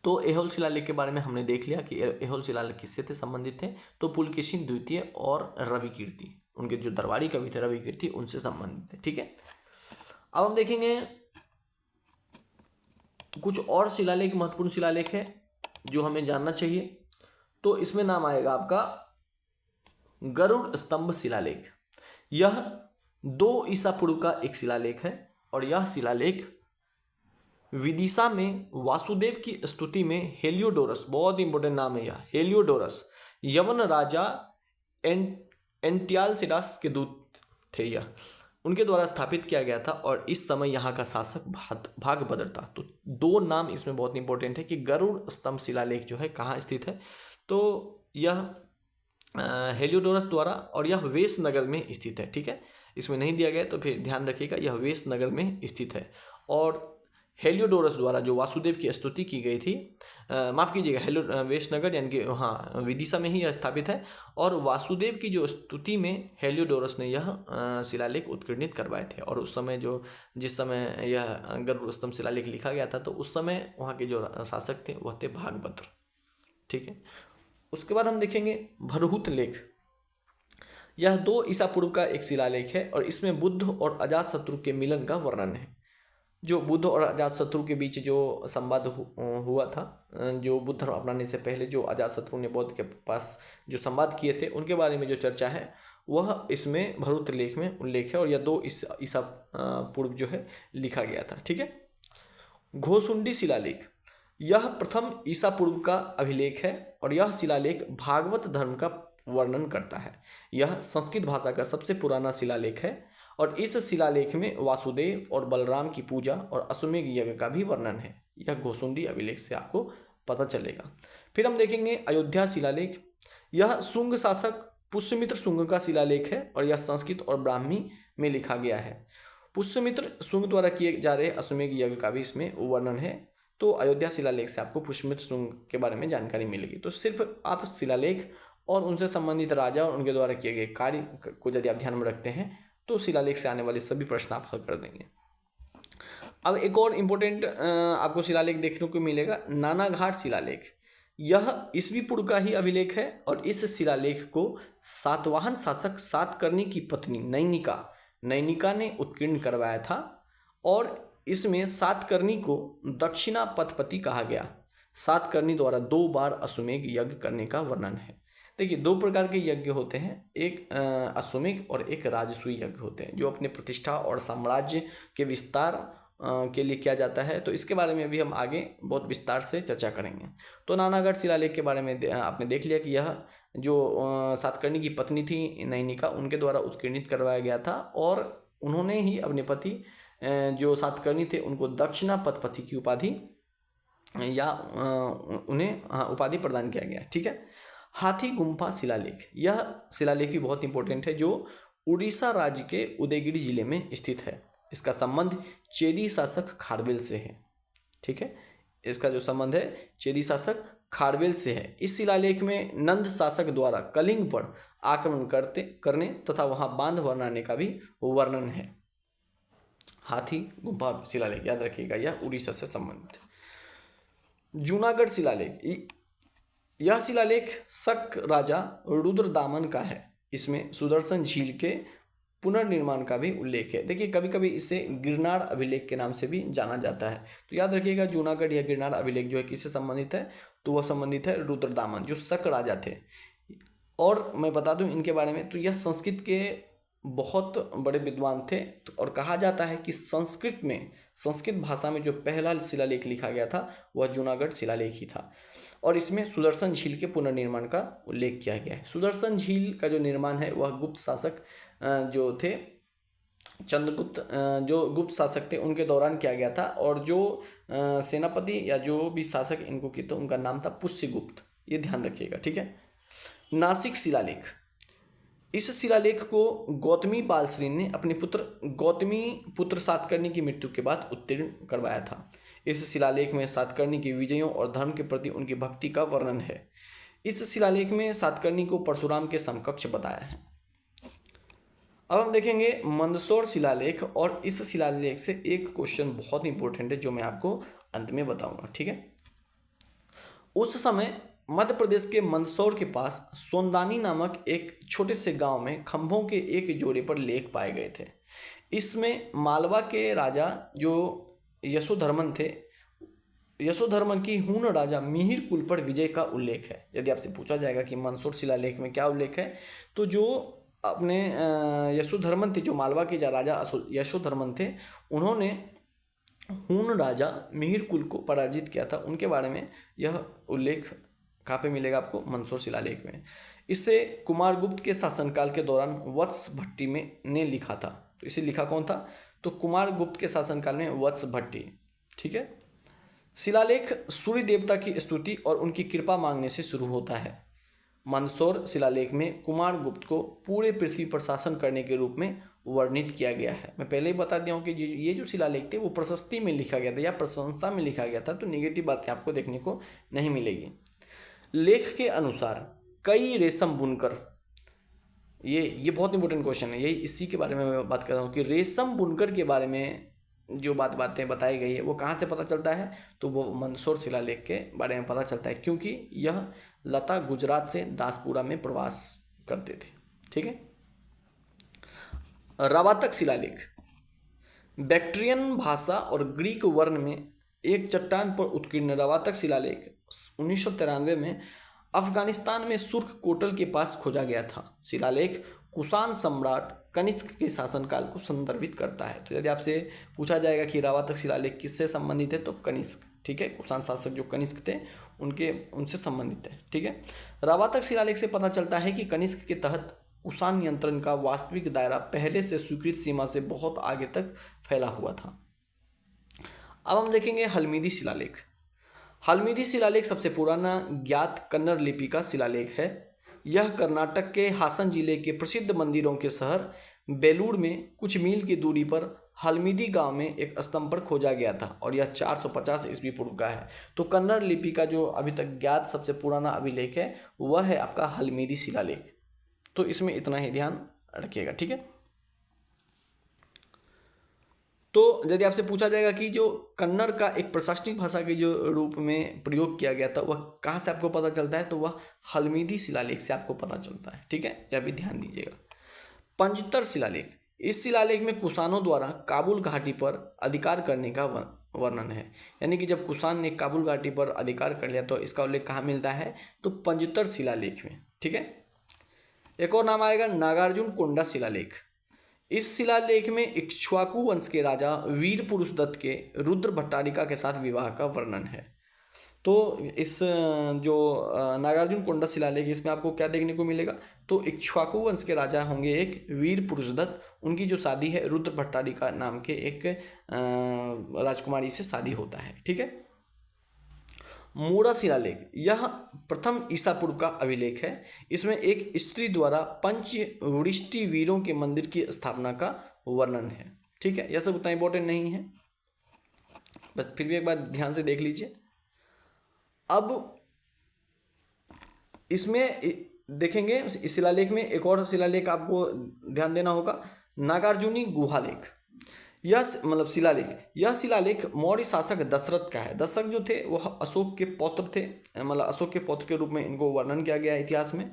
तो ऐहोल शिलालेख के बारे में हमने देख लिया कि ऐहोल शिलालेख किससे थे संबंधित थे, तो पुलकेशिन द्वितीय और रवि कीर्ति, उनके जो दरबारी कवि थे रवि कीर्ति, उनसे संबंधित थे। ठीक है। अब हम देखेंगे कुछ और शिलालेख, महत्वपूर्ण शिलालेख है जो हमें जानना चाहिए। तो इसमें नाम आएगा आपका गरुड़ स्तंभ शिलालेख। यह 2 ईसा पूर्व का एक शिलालेख है, और यह शिलालेख विदिशा में वासुदेव की स्तुति में हेलियोडोरस, बहुत इंपॉर्टेंट नाम है यह, हेलियोडोरस यवन राजा एंटियालसिडास के दूत थे, यह उनके द्वारा स्थापित किया गया था, और इस समय यहाँ का शासक भागभद्र था। तो 2 नाम इसमें बहुत इंपॉर्टेंट है कि गरुड़ स्तंभ शिलालेख जो है कहाँ स्थित है, तो यह हेलियोडोरस द्वारा, और यह वेश नगर में स्थित है। ठीक है। इसमें नहीं दिया गया तो फिर ध्यान रखिएगा, यह वेश नगर में स्थित है, और हेलियोडोरस द्वारा जो वासुदेव की स्तुति की गई थी, माफ़ कीजिएगा, वेश नगर यानी कि हाँ विदिशा में ही यह स्थापित है, और वासुदेव की जो स्तुति में हेलियोडोरस ने यह शिलालेख उत्कीर्णित करवाए थे। और उस समय जिस समय यह गरुड़ स्तंभ शिलालेख लिखा गया था, तो उस समय वहाँ के जो शासक थे वह थे भागभद्र। ठीक है। उसके बाद हम देखेंगे भरहुत लेख। यह 2 ईसा पूर्व का एक शिलालेख है, और इसमें बुद्ध और अजातशत्रु के मिलन का वर्णन है। जो बुद्ध और अजातशत्रु के बीच जो संवाद हुआ था, जो बुद्ध धर्म अपनाने से पहले जो अजातशत्रु ने बौद्ध के पास जो संवाद किए थे, उनके बारे में जो चर्चा है वह इसमें भरहुत लेख में उल्लेख है, और यह 2 ईसा पूर्व जो है लिखा गया था। ठीक है। घोसुंडी शिलालेख। यह प्रथम ईसा पूर्व का अभिलेख है, और यह शिलालेख भागवत धर्म का वर्णन करता है। यह संस्कृत भाषा का सबसे पुराना शिलालेख है, और इस शिलालेख में वासुदेव और बलराम की पूजा और अश्वमेध यज्ञ का भी वर्णन है। यह घोसुंडी अभिलेख से आपको पता चलेगा। फिर हम देखेंगे अयोध्या शिलालेख। यह शुंग शासक पुष्यमित्र शुंग का शिलालेख है, और यह संस्कृत और ब्राह्मी में लिखा गया है। पुष्यमित्र शुंग द्वारा किए जा रहे अश्वमेध यज्ञ का भी इसमें वर्णन है। तो अयोध्या शिलालेख से आपको पुष्यमित्र शुंग के बारे में जानकारी मिलेगी। तो सिर्फ आप शिलालेख और उनसे संबंधित राजा और उनके द्वारा किए गए कार्य को यदि आप ध्यान में रखते हैं, तो शिलालेख से आने वाले सभी प्रश्न आप हल कर देंगे। अब एक और इम्पोर्टेंट आपको शिलालेख देखने को मिलेगा, नानाघाट शिलालेख। यह ईस्वी पूर्व का ही अभिलेख है, और इस शिलालेख को सातवाहन शासक सातकर्णी की पत्नी नैनिका नैनिका ने उत्कीर्ण करवाया था और इसमें सातकर्णी को दक्षिणा पथपति कहा गया। सातकर्णी द्वारा 2 बार अश्वमेध यज्ञ करने का वर्णन है। देखिए 2 प्रकार के यज्ञ होते हैं, एक अश्वमेध और एक राजसूय यज्ञ होते हैं, जो अपने प्रतिष्ठा और साम्राज्य के विस्तार के लिए किया जाता है। तो इसके बारे में भी हम आगे बहुत विस्तार से चर्चा करेंगे। तो नानागढ़ शिलालेख के बारे में आपने देख लिया कि यह जो सातकर्णी की पत्नी थी नैनिका, उनके द्वारा उत्कीर्णित करवाया गया था और उन्होंने ही अपने पति जो सातकर्णी थे उनको दक्षिणा पथपति की उपाधि या उन्हें उपाधि प्रदान किया गया। ठीक है। हाथी गुम्फा शिलालेख, यह शिलालेख भी बहुत इंपॉर्टेंट है, जो उड़ीसा राज्य के उदयगिरी जिले में स्थित है। इसका संबंध चेदी शासक खारवेल से है। ठीक है, इसका जो संबंध है चेदी शासक खारवेल से है। इस शिलालेख में नंद शासक द्वारा कलिंग पर आक्रमण करने तथा वहां बांध बनाने का भी वर्णन है। हाथी गुम्फा शिलालेख याद रखिएगा, यह उड़ीसा से संबंधित। जूनागढ़ शिलालेख, यह शिलालेख शक राजा रुद्रदामन का है। इसमें सुदर्शन झील के पुनर्निर्माण का भी उल्लेख है। देखिए कभी कभी इसे गिरनार अभिलेख के नाम से भी जाना जाता है। तो याद रखिएगा जूनागढ़ या गिरनार अभिलेख जो है किससे संबंधित है, तो वह संबंधित है रुद्रदामन, जो शक राजा थे। और मैं बता दूं इनके बारे में, तो यह संस्कृत के बहुत बड़े विद्वान थे और कहा जाता है कि संस्कृत भाषा में जो पहला शिलालेख लिखा गया था वह जूनागढ़ शिलालेख ही था। और इसमें सुदर्शन झील के पुनर्निर्माण का उल्लेख किया गया है। सुदर्शन झील का जो निर्माण है वह गुप्त शासक जो थे चंद्रगुप्त, जो गुप्त शासक थे उनके दौरान किया गया था। और जो सेनापति या जो भी शासक इनको किए थे उनका नाम था पुष्यगुप्त, ये ध्यान रखिएगा। ठीक है। नासिक शिलालेख, इस शिलालेख को गौतमी बालश्री ने अपने पुत्र सातकर्णी की मृत्यु के बाद उत्तीर्ण करवाया था। इस शिलालेख में सातकर्णी के विजयों और धर्म के प्रति उनकी भक्ति का वर्णन है। इस शिलालेख में सातकर्णी को परशुराम के समकक्ष बताया है। अब हम देखेंगे मंदसौर शिलालेख, और इस शिलालेख से एक क्वेश्चन बहुत इंपॉर्टेंट है जो मैं आपको अंत में बताऊंगा। ठीक है। उस समय मध्य प्रदेश के मंदसौर के पास सोंदानी नामक एक छोटे से गांव में खंभों के एक जोड़े पर लेख पाए गए थे। इसमें मालवा के राजा जो यशोधर्मन थे, यशोधर्मन की हूण राजा मिहिर कुल पर विजय का उल्लेख है। यदि आपसे पूछा जाएगा कि मंदसौर शिलालेख में क्या उल्लेख है, तो जो अपने यशोधर्मन थे, जो मालवा के राजा यशोधर्मन थे, उन्होंने हूण राजा मिहिर कुल को पराजित किया था। उनके बारे में यह उल्लेख कहाँ पे मिलेगा आपको, मंदसौर शिलालेख में। इसे कुमारगुप्त के शासनकाल के दौरान वत्स भट्टी ने लिखा था। तो इसे लिखा कौन था, तो कुमारगुप्त के शासनकाल में वत्स भट्टी। ठीक है। शिलालेख सूर्य देवता की स्तुति और उनकी कृपा मांगने से शुरू होता है। मंदसौर शिलालेख में कुमारगुप्त को पूरे पृथ्वी पर शासन करने के रूप में वर्णित किया गया है। मैं पहले ही बता दिया हूँ कि ये जो शिलालेख थे वो प्रशस्ति में लिखा गया था या प्रशंसा में लिखा गया था, तो नेगेटिव बातें आपको देखने को नहीं मिलेगी। लेख के अनुसार कई रेशम बुनकर, ये बहुत इंपॉर्टेंट क्वेश्चन है, यही इसी के बारे में मैं बात कर रहा हूँ कि रेशम बुनकर के बारे में जो बातें बताई गई है वो कहाँ से पता चलता है, तो वो मंदसौर शिलालेख के बारे में पता चलता है, क्योंकि यह लता गुजरात से दासपुरा में प्रवास करते थे। ठीक है। रवातक शिलालेख, बैक्ट्रियन भाषा और ग्रीक वर्ण में एक चट्टान पर उत्कीर्ण रवातक शिलालेख 1993 में अफगानिस्तान में सुर्ख कोटल के पास खोजा गया था। शिलालेख कुषाण सम्राट कनिष्क के शासनकाल को संदर्भित करता है। तो यदि आपसे पूछा जाएगा कि रवातक शिलालेख किससे संबंधित है, तो कनिष्क। ठीक है, कुषाण शासक जो कनिष्क थे उनसे संबंधित है। ठीक है। रवातक शिलालेख से पता चलता है कि कनिष्क के तहत कुषाण नियंत्रण का वास्तविक दायरा पहले से स्वीकृत सीमा से बहुत आगे तक फैला हुआ था। अब हम देखेंगे हल्मीदी शिलालेख। हल्मीदी शिलालेख सबसे पुराना ज्ञात कन्नड़ लिपि का शिलालेख है। यह कर्नाटक के हासन जिले के प्रसिद्ध मंदिरों के शहर बेलूर में कुछ मील की दूरी पर हल्मीदी गांव में एक स्तंभ पर खोजा गया था और यह 450 ईस्वी पूर्व का है। तो कन्नड़ लिपि का जो अभी तक ज्ञात सबसे पुराना अभिलेख है वह है आपका हल्मीदी शिलालेख। तो इसमें इतना ही ध्यान रखिएगा। ठीक है। तो यदि आपसे पूछा जाएगा कि जो कन्नड़ का एक प्रशासनिक भाषा के जो रूप में प्रयोग किया गया था वह कहाँ से आपको पता चलता है, तो वह हल्मीदी शिलालेख से आपको पता चलता है। ठीक है, यह भी ध्यान दीजिएगा। पंजतर शिलालेख, इस शिलालेख में कुषाणों द्वारा काबुल घाटी पर अधिकार करने का वर्णन है। यानी कि जब कुषाण ने काबुल घाटी पर अधिकार कर लिया तो इसका उल्लेख कहाँ मिलता है, तो पंजतर शिलालेख में। ठीक है। एक और नाम आएगा नागार्जुन कोंडा शिलालेख। इस शिलालेख में इक्ष्वाकु वंश के राजा वीर पुरुष दत्त के रुद्र भट्टारिका के साथ विवाह का वर्णन है। तो इस जो नागार्जुन कोंडा शिलालेख, इसमें आपको क्या देखने को मिलेगा, तो इक्ष्वाकु वंश के राजा होंगे एक वीर पुरुष दत्त, उनकी जो शादी है रुद्र भट्टारिका नाम के एक राजकुमारी से शादी होता है। ठीक है। मूड़ा शिलालेख, यह प्रथम ईसा पूर्व का अभिलेख है। इसमें एक स्त्री द्वारा पंचवृष्टि वीरों के मंदिर की स्थापना का वर्णन है। ठीक है। यह सब उतना इंपॉर्टेंट नहीं है, बस फिर भी एक बार ध्यान से देख लीजिए। अब इसमें देखेंगे इस शिलालेख में एक और शिलालेख आपको ध्यान देना होगा, नागार्जुनी गुहालेख। यह मतलब शिलालेख, यह शिलालेख मौर्य शासक दशरथ का है। दशरथ जो थे वह अशोक के पौत्र थे, मतलब अशोक के पौत्र के रूप में इनको वर्णन किया गया है इतिहास में।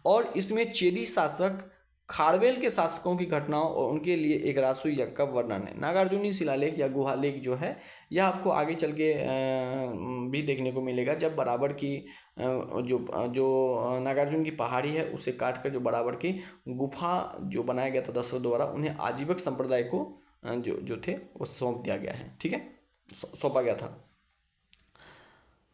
और इसमें चेदी शासक खारवेल के शासकों की घटनाओं और उनके लिए एक राजसूय यज्ञ का वर्णन है। नागार्जुनी शिलालेख या गुहालेख जो है यह आपको आगे चल के भी देखने को मिलेगा, जब बराबर की जो नागार्जुन की पहाड़ी है उसे काट कर जो बराबर की गुफा जो बनाया गया था दशरथ द्वारा, उन्हें आजीवक संप्रदाय को जो थे वो सौंप दिया गया है। ठीक है, सौंपा गया था।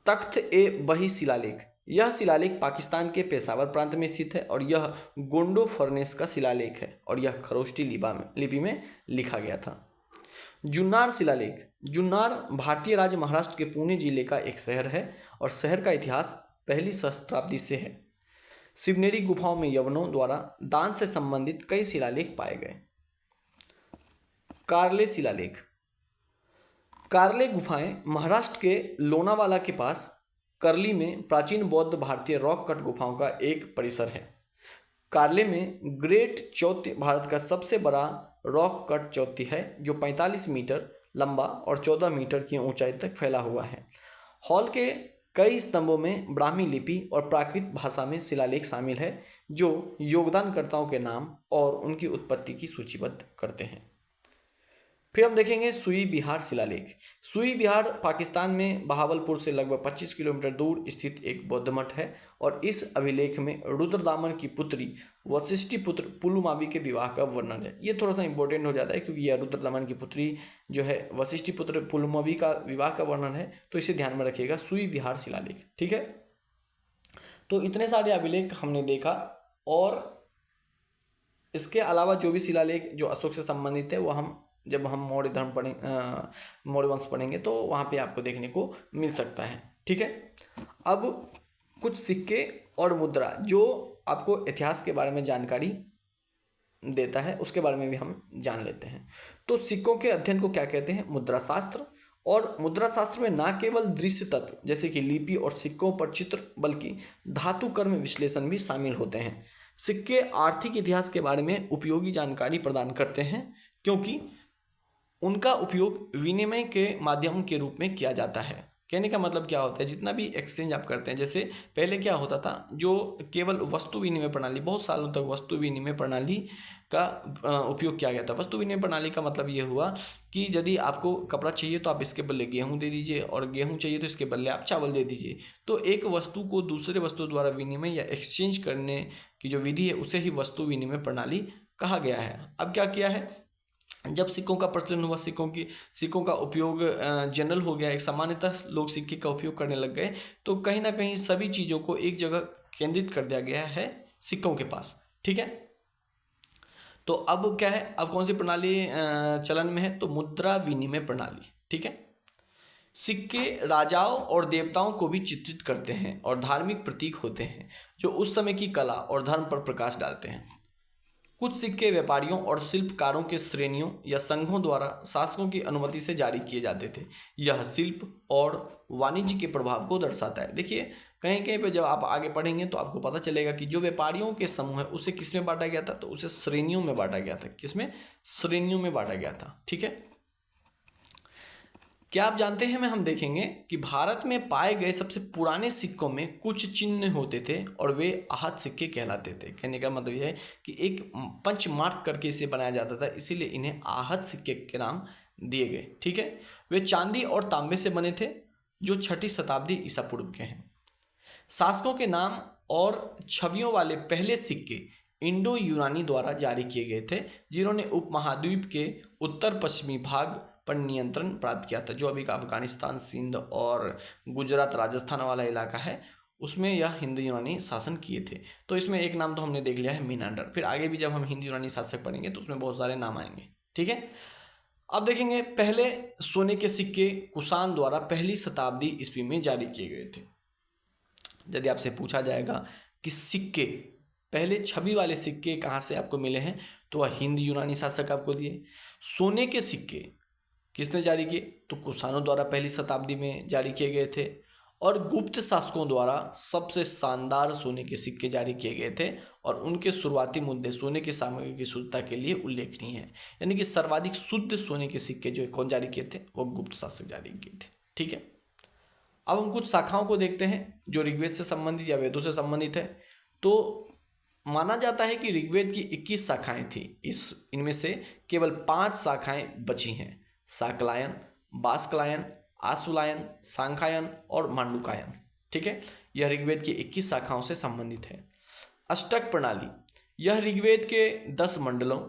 तख्त ए बही शिलालेख, यह शिलालेख पाकिस्तान के पेशावर प्रांत में स्थित है और यह गोंडो फर्नेस का शिलालेख है और यह खरोष्टी लिपि में लिखा गया था। जुन्नार शिलालेख, जुन्नार भारतीय राज्य महाराष्ट्र के पुणे जिले का एक शहर है और शहर का इतिहास पहली सहस्त्राब्दी से है। शिवनेरी गुफाओं में यवनों द्वारा दान से संबंधित कई शिलालेख पाए गए। कार्ले शिलालेख, कार्ले गुफाएं महाराष्ट्र के लोनावाला के पास करली में प्राचीन बौद्ध भारतीय रॉक कट गुफाओं का एक परिसर है। कार्ले में ग्रेट चौत्य भारत का सबसे बड़ा रॉक कट चौत्य है जो 45 मीटर लंबा और 14 मीटर की ऊंचाई तक फैला हुआ है। हॉल के कई स्तंभों में ब्राह्मी लिपि और प्राकृत भाषा में शिलालेख शामिल है जो योगदानकर्ताओं के नाम और उनकी उत्पत्ति की सूचीबद्ध करते हैं। फिर हम देखेंगे सुई बिहार शिलालेख। सुई बिहार पाकिस्तान में बहावलपुर से लगभग 25 किलोमीटर दूर स्थित एक बौद्ध मठ है और इस अभिलेख में रुद्रदामन की पुत्री वशिष्ठी पुत्र पुलुमावी के विवाह का वर्णन है। ये थोड़ा सा इंपॉर्टेंट हो जाता है क्योंकि यह रुद्रदामन की पुत्री जो है वशिष्ठी पुत्र पुलुमावी का विवाह का वर्णन है, तो इसे ध्यान में रखिएगा, सुई बिहार शिलालेख। ठीक है, तो इतने सारे अभिलेख हमने देखा और इसके अलावा जो भी शिलालेख जो अशोक से संबंधित है वो जब हम मौर्य धर्म मौर्य वंश पढ़ेंगे तो वहाँ पे आपको देखने को मिल सकता है। ठीक है, अब कुछ सिक्के और मुद्रा जो आपको इतिहास के बारे में जानकारी देता है उसके बारे में भी हम जान लेते हैं। तो सिक्कों के अध्ययन को क्या कहते हैं, मुद्रा शास्त्र। और मुद्रा शास्त्र में न केवल दृश्य तत्व जैसे कि लिपि और सिक्कों पर चित्र बल्कि धातु कर्म विश्लेषण भी शामिल होते हैं। सिक्के आर्थिक इतिहास के बारे में उपयोगी जानकारी प्रदान करते हैं क्योंकि उनका उपयोग विनिमय के माध्यम के रूप में किया जाता है। कहने का मतलब क्या होता है, जितना भी एक्सचेंज आप करते हैं, जैसे पहले क्या होता था जो केवल वस्तु विनिमय प्रणाली, बहुत सालों तक वस्तु विनिमय प्रणाली का उपयोग किया गया था। वस्तु विनिमय प्रणाली का मतलब ये हुआ कि यदि आपको कपड़ा चाहिए तो आप इसके बदले गेहूं दे दीजिए और गेहूं चाहिए तो इसके बदले आप चावल दे दीजिए। तो एक वस्तु को दूसरे वस्तु द्वारा विनिमय या एक्सचेंज करने की जो विधि है उसे ही वस्तु विनिमय प्रणाली कहा गया है। अब क्या किया है, जब सिक्कों का प्रचलन हुआ, सिक्कों का उपयोग जनरल हो गया, एक सामान्यतः लोग सिक्के का उपयोग करने लग गए, तो कहीं ना कहीं सभी चीज़ों को एक जगह केंद्रित कर दिया गया है सिक्कों के पास। ठीक है, तो अब क्या है, अब कौन सी प्रणाली चलन में है, तो मुद्रा विनिमय प्रणाली। ठीक है, सिक्के राजाओं और देवताओं को भी चित्रित करते हैं और धार्मिक प्रतीक होते हैं जो उस समय की कला और धर्म पर प्रकाश डालते हैं। कुछ सिक्के व्यापारियों और शिल्पकारों के श्रेणियों या संघों द्वारा शासकों की अनुमति से जारी किए जाते थे। यह शिल्प और वाणिज्य के प्रभाव को दर्शाता है। देखिए कहीं कहीं पे जब आप आगे पढ़ेंगे तो आपको पता चलेगा कि जो व्यापारियों के समूह है उसे किस में बांटा गया था, तो उसे श्रेणियों में बांटा गया था। किसमें, श्रेणियों में बांटा गया था। ठीक है, क्या आप जानते हैं, में हम देखेंगे कि भारत में पाए गए सबसे पुराने सिक्कों में कुछ चिन्ह होते थे और वे आहत सिक्के कहलाते थे। कहने का मतलब यह है कि एक पंच मार्क करके इसे बनाया जाता था, इसीलिए इन्हें आहत सिक्के के नाम दिए गए। ठीक है, वे चांदी और तांबे से बने थे जो 6ठी शताब्दी ईसा पूर्व के हैं। शासकों के नाम और छवियों वाले पहले सिक्के इंडो यूनानी द्वारा जारी किए गए थे, जिन्होंने उपमहाद्वीप के उत्तर पश्चिमी भाग पर नियंत्रण प्राप्त किया था। जो अभी का अफगानिस्तान, सिंध और गुजरात, राजस्थान वाला इलाका है, उसमें यह हिंदू यूनानी शासन किए थे। तो इसमें एक नाम तो हमने देख लिया है, मीनांडर। फिर आगे भी जब हम हिंदू यूनानी शासक पढ़ेंगे तो उसमें बहुत सारे नाम आएंगे। ठीक है, अब देखेंगे पहले सोने के सिक्के कुषाण द्वारा 1ली शताब्दी ईस्वी में जारी किए गए थे। यदि आपसे पूछा जाएगा कि सिक्के, पहले छवि वाले सिक्के कहाँ से आपको मिले हैं, तो वह हिंद यूनानी शासक आपको दिए। सोने के सिक्के किसने जारी किए, तो कुषाणों द्वारा 1ली शताब्दी में जारी किए गए थे। और गुप्त शासकों द्वारा सबसे शानदार सोने के सिक्के जारी किए गए थे और उनके शुरुआती मुद्दे सोने की सामग्री की शुद्धता के लिए उल्लेखनीय है। यानी कि सर्वाधिक शुद्ध सोने के सिक्के जो कौन जारी किए थे, वो गुप्त शासक जारी किए थे। ठीक है, अब हम कुछ शाखाओं को देखते हैं जो ऋग्वेद से संबंधित या वेदों से संबंधित है। तो माना जाता है कि ऋग्वेद की 21 शाखाएं थी, इनमें से केवल 5 शाखाएं बची हैं: शाकलायन, बास्कलायन, आशुलायन, सांखायन और मांडुकायन। ठीक है, यह ऋग्वेद की 21 शाखाओं से संबंधित है। अष्टक प्रणाली, यह ऋग्वेद के 10 मंडलों,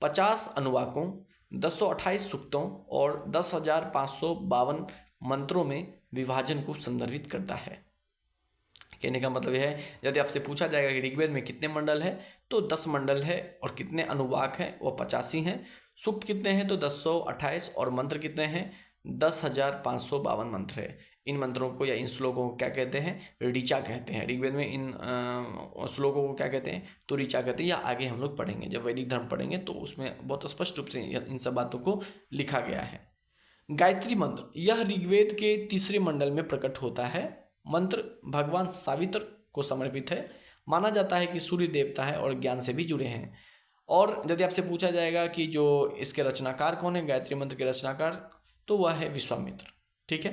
50 अनुवाकों, 228 सूक्तों और 10,552 मंत्रों में विभाजन को संदर्भित करता है। कहने का मतलब यह है, यदि आपसे पूछा जाएगा कि ऋग्वेद में कितने मंडल है, तो 10 मंडल है और कितने अनुवाक हैं, वो 85 हैं। सूक्त कितने हैं, तो 228 और मंत्र कितने हैं, 10,552 मंत्र है। इन मंत्रों को या इन श्लोकों को क्या कहते हैं, ऋचा कहते हैं। ऋग्वेद में इन श्लोकों को क्या कहते हैं, तो ऋचा कहते हैं। या आगे हम लोग पढ़ेंगे, जब वैदिक धर्म पढ़ेंगे तो उसमें बहुत स्पष्ट रूप से इन सब बातों को लिखा गया है। गायत्री मंत्र, यह ऋग्वेद के 3रे मंडल में प्रकट होता है। मंत्र भगवान सावित्र को समर्पित है। माना जाता है कि सूर्य देवता है और ज्ञान से भी जुड़े हैं। और यदि आपसे पूछा जाएगा कि जो इसके रचनाकार कौन है, गायत्री मंत्र के रचनाकार, तो वह है विश्वामित्र। ठीक है,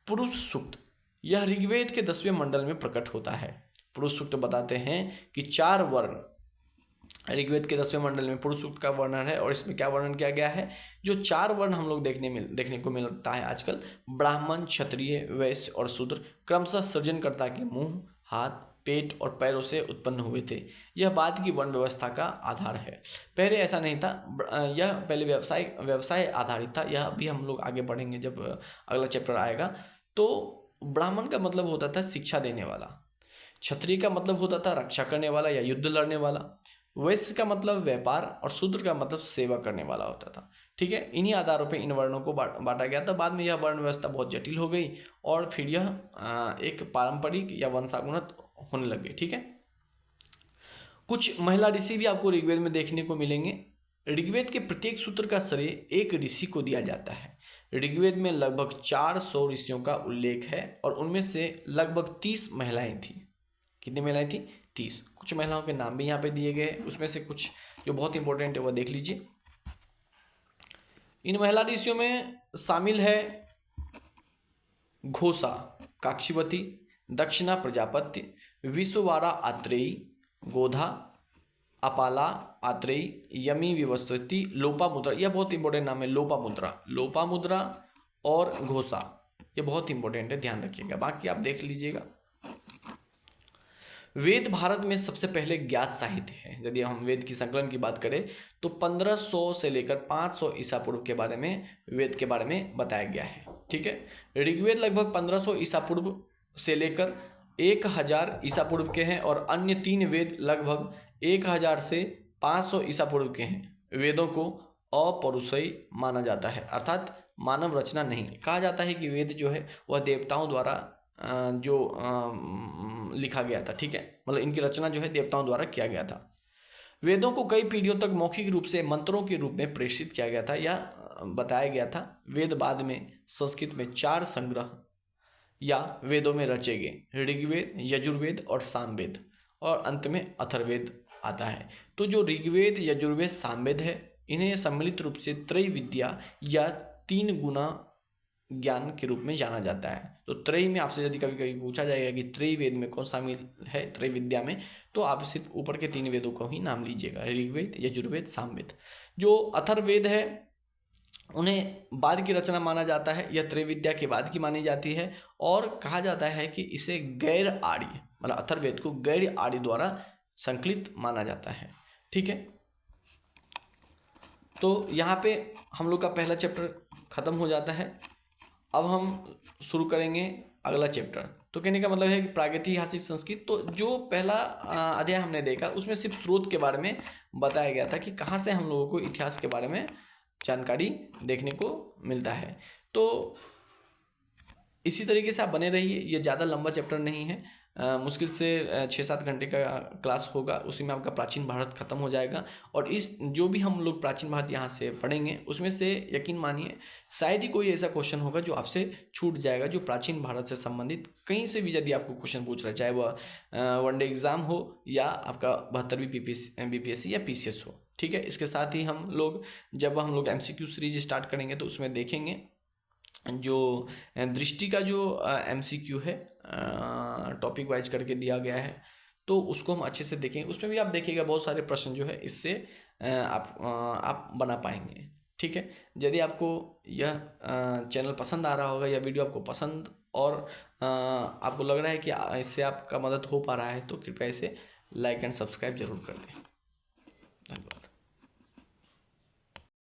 पुरुष सूक्त, यह ऋग्वेद के 10वें मंडल में प्रकट होता है। पुरुष सूक्त बताते हैं कि 4 वर्ण ऋग्वेद के 10वें मंडल में पुरुष सूक्त का वर्णन है। और इसमें क्या वर्णन किया गया है, जो 4 वर्ण हम लोग देखने को मिलता है आजकल, ब्राह्मण, क्षत्रिय, वैश्य और शूद्र, क्रमशः सृजनकर्ता के मुंह, हाथ, पेट और पैरों से उत्पन्न हुए थे। यह बाद की वर्ण व्यवस्था का आधार है। पहले ऐसा नहीं था, यह पहले व्यवसाय आधारित था। यह अभी हम लोग आगे बढ़ेंगे जब अगला चैप्टर आएगा। तो ब्राह्मण का मतलब होता था शिक्षा देने वाला, क्षत्रिय का मतलब होता था रक्षा करने वाला या युद्ध लड़ने वाला, वैश्य का मतलब व्यापार और शूद्र का मतलब सेवा करने वाला होता था। ठीक है, इन्हीं आधारों पे इन वर्णों को बांटा गया था। बाद में यह वर्ण व्यवस्था बहुत जटिल हो गई और फिर यह एक पारंपरिक या वंशानुगत होने लगे। ठीक है, कुछ महिला ऋषि भी आपको ऋग्वेद में देखने को मिलेंगे। ऋग्वेद के प्रत्येक सूत्र का श्रेय एक ऋषि को दिया जाता है। ऋग्वेद में लगभग 400 ऋषियों का उल्लेख है और उनमें से लगभग 30 महिलाएं थी। कितनी महिलाएं थी, 30। कुछ महिलाओं के नाम भी यहाँ पे दिए गए, उसमें से कुछ जो बहुत इंपॉर्टेंट है वह देख लीजिए। इन महिला ऋषियों में शामिल है घोषा, काक्षीवती, दक्षिणा प्रजापति, विश्ववारा आत्रेयी, गोधा, अपाला आत्रेयी, यमी विवस्वती, लोपामुद्रा। यह बहुत इंपॉर्टेंट नाम है, लोपामुद्रा और घोषा, ये बहुत इंपॉर्टेंट है, ध्यान रखिएगा। बाकी आप देख लीजिएगा। वेद भारत में सबसे पहले ज्ञात साहित्य है। यदि हम वेद की संकलन की बात करें तो 1500 से लेकर 500 ईसा पूर्व के बारे में वेद के बारे में बताया गया है। ठीक है, ऋग्वेद लगभग 1500 ईसा पूर्व से लेकर 1000 ईसा पूर्व के हैं और अन्य 3 वेद लगभग 1000 से 500 ईसा पूर्व के हैं। वेदों को अपौरुषेय माना जाता है, अर्थात मानव रचना नहीं। कहा जाता है कि वेद जो है वह देवताओं द्वारा जो लिखा गया था। ठीक है, मतलब इनकी रचना जो है देवताओं द्वारा किया गया था। वेदों को कई पीढ़ियों तक मौखिक रूप से मंत्रों के रूप में प्रेषित किया गया था या बताया गया था। वेद बाद में संस्कृत में 4 संग्रह या वेदों में रचे गए: ऋग्वेद, यजुर्वेद और सामवेद, और अंत में अथर्ववेद आता है। तो जो ऋग्वेद, यजुर्वेद, सामवेद है, इन्हें सम्मिलित रूप से त्रय विद्या या 3 गुना ज्ञान के रूप में जाना जाता है। तो त्रयी में आपसे यदि कभी कभी पूछा जाएगा कि त्रयी वेद में कौन शामिल है त्रय विद्या में, तो आप सिर्फ ऊपर के 3 वेदों को ही नाम लीजिएगा, ऋग्वेद, यजुर्वेद, सामवेद। जो अथर्ववेद है उन्हें बाद की रचना माना जाता है, यह त्रय विद्या के बाद की मानी जाती है, और कहा जाता है कि इसे गैर आर्य, मतलब अथर्ववेद को गैर आर्य द्वारा संकलित माना जाता है। ठीक है, तो यहाँ पे हम लोग का पहला चैप्टर खत्म हो जाता है। अब हम शुरू करेंगे अगला चैप्टर। तो कहने का मतलब है कि प्रागैतिहासिक संस्कृत, तो जो पहला अध्याय हमने देखा उसमें सिर्फ स्रोत के बारे में बताया गया था कि कहाँ से हम लोगों को इतिहास के बारे में जानकारी देखने को मिलता है। तो इसी तरीके से आप बने रहिए, ये ज़्यादा लंबा चैप्टर नहीं है, मुश्किल से 6-7 घंटे का क्लास होगा, उसी में आपका प्राचीन भारत खत्म हो जाएगा। और इस जो भी हम लोग प्राचीन भारत यहाँ से पढ़ेंगे उसमें से यकीन मानिए शायद ही कोई ऐसा क्वेश्चन होगा जो आपसे छूट जाएगा, जो प्राचीन भारत से संबंधित कहीं से भी यदि आपको क्वेश्चन पूछ रहा है, चाहे वह वनडे एग्ज़ाम हो या आपका 72वीं BPSC या PCS हो। ठीक है, इसके साथ ही जब हम लोग MCQ सीरीज स्टार्ट करेंगे तो उसमें देखेंगे जो दृष्टि का जो MCQ है टॉपिक वाइज करके दिया गया है, तो उसको हम अच्छे से देखेंगे। उसमें भी आप देखिएगा बहुत सारे प्रश्न जो है इससे आप बना पाएंगे। ठीक है, यदि आपको यह चैनल पसंद आ रहा होगा, या वीडियो आपको पसंद और आपको लग रहा है कि इससे आपका मदद हो पा रहा है, तो कृपया इसे लाइक एंड सब्सक्राइब जरूर कर दें।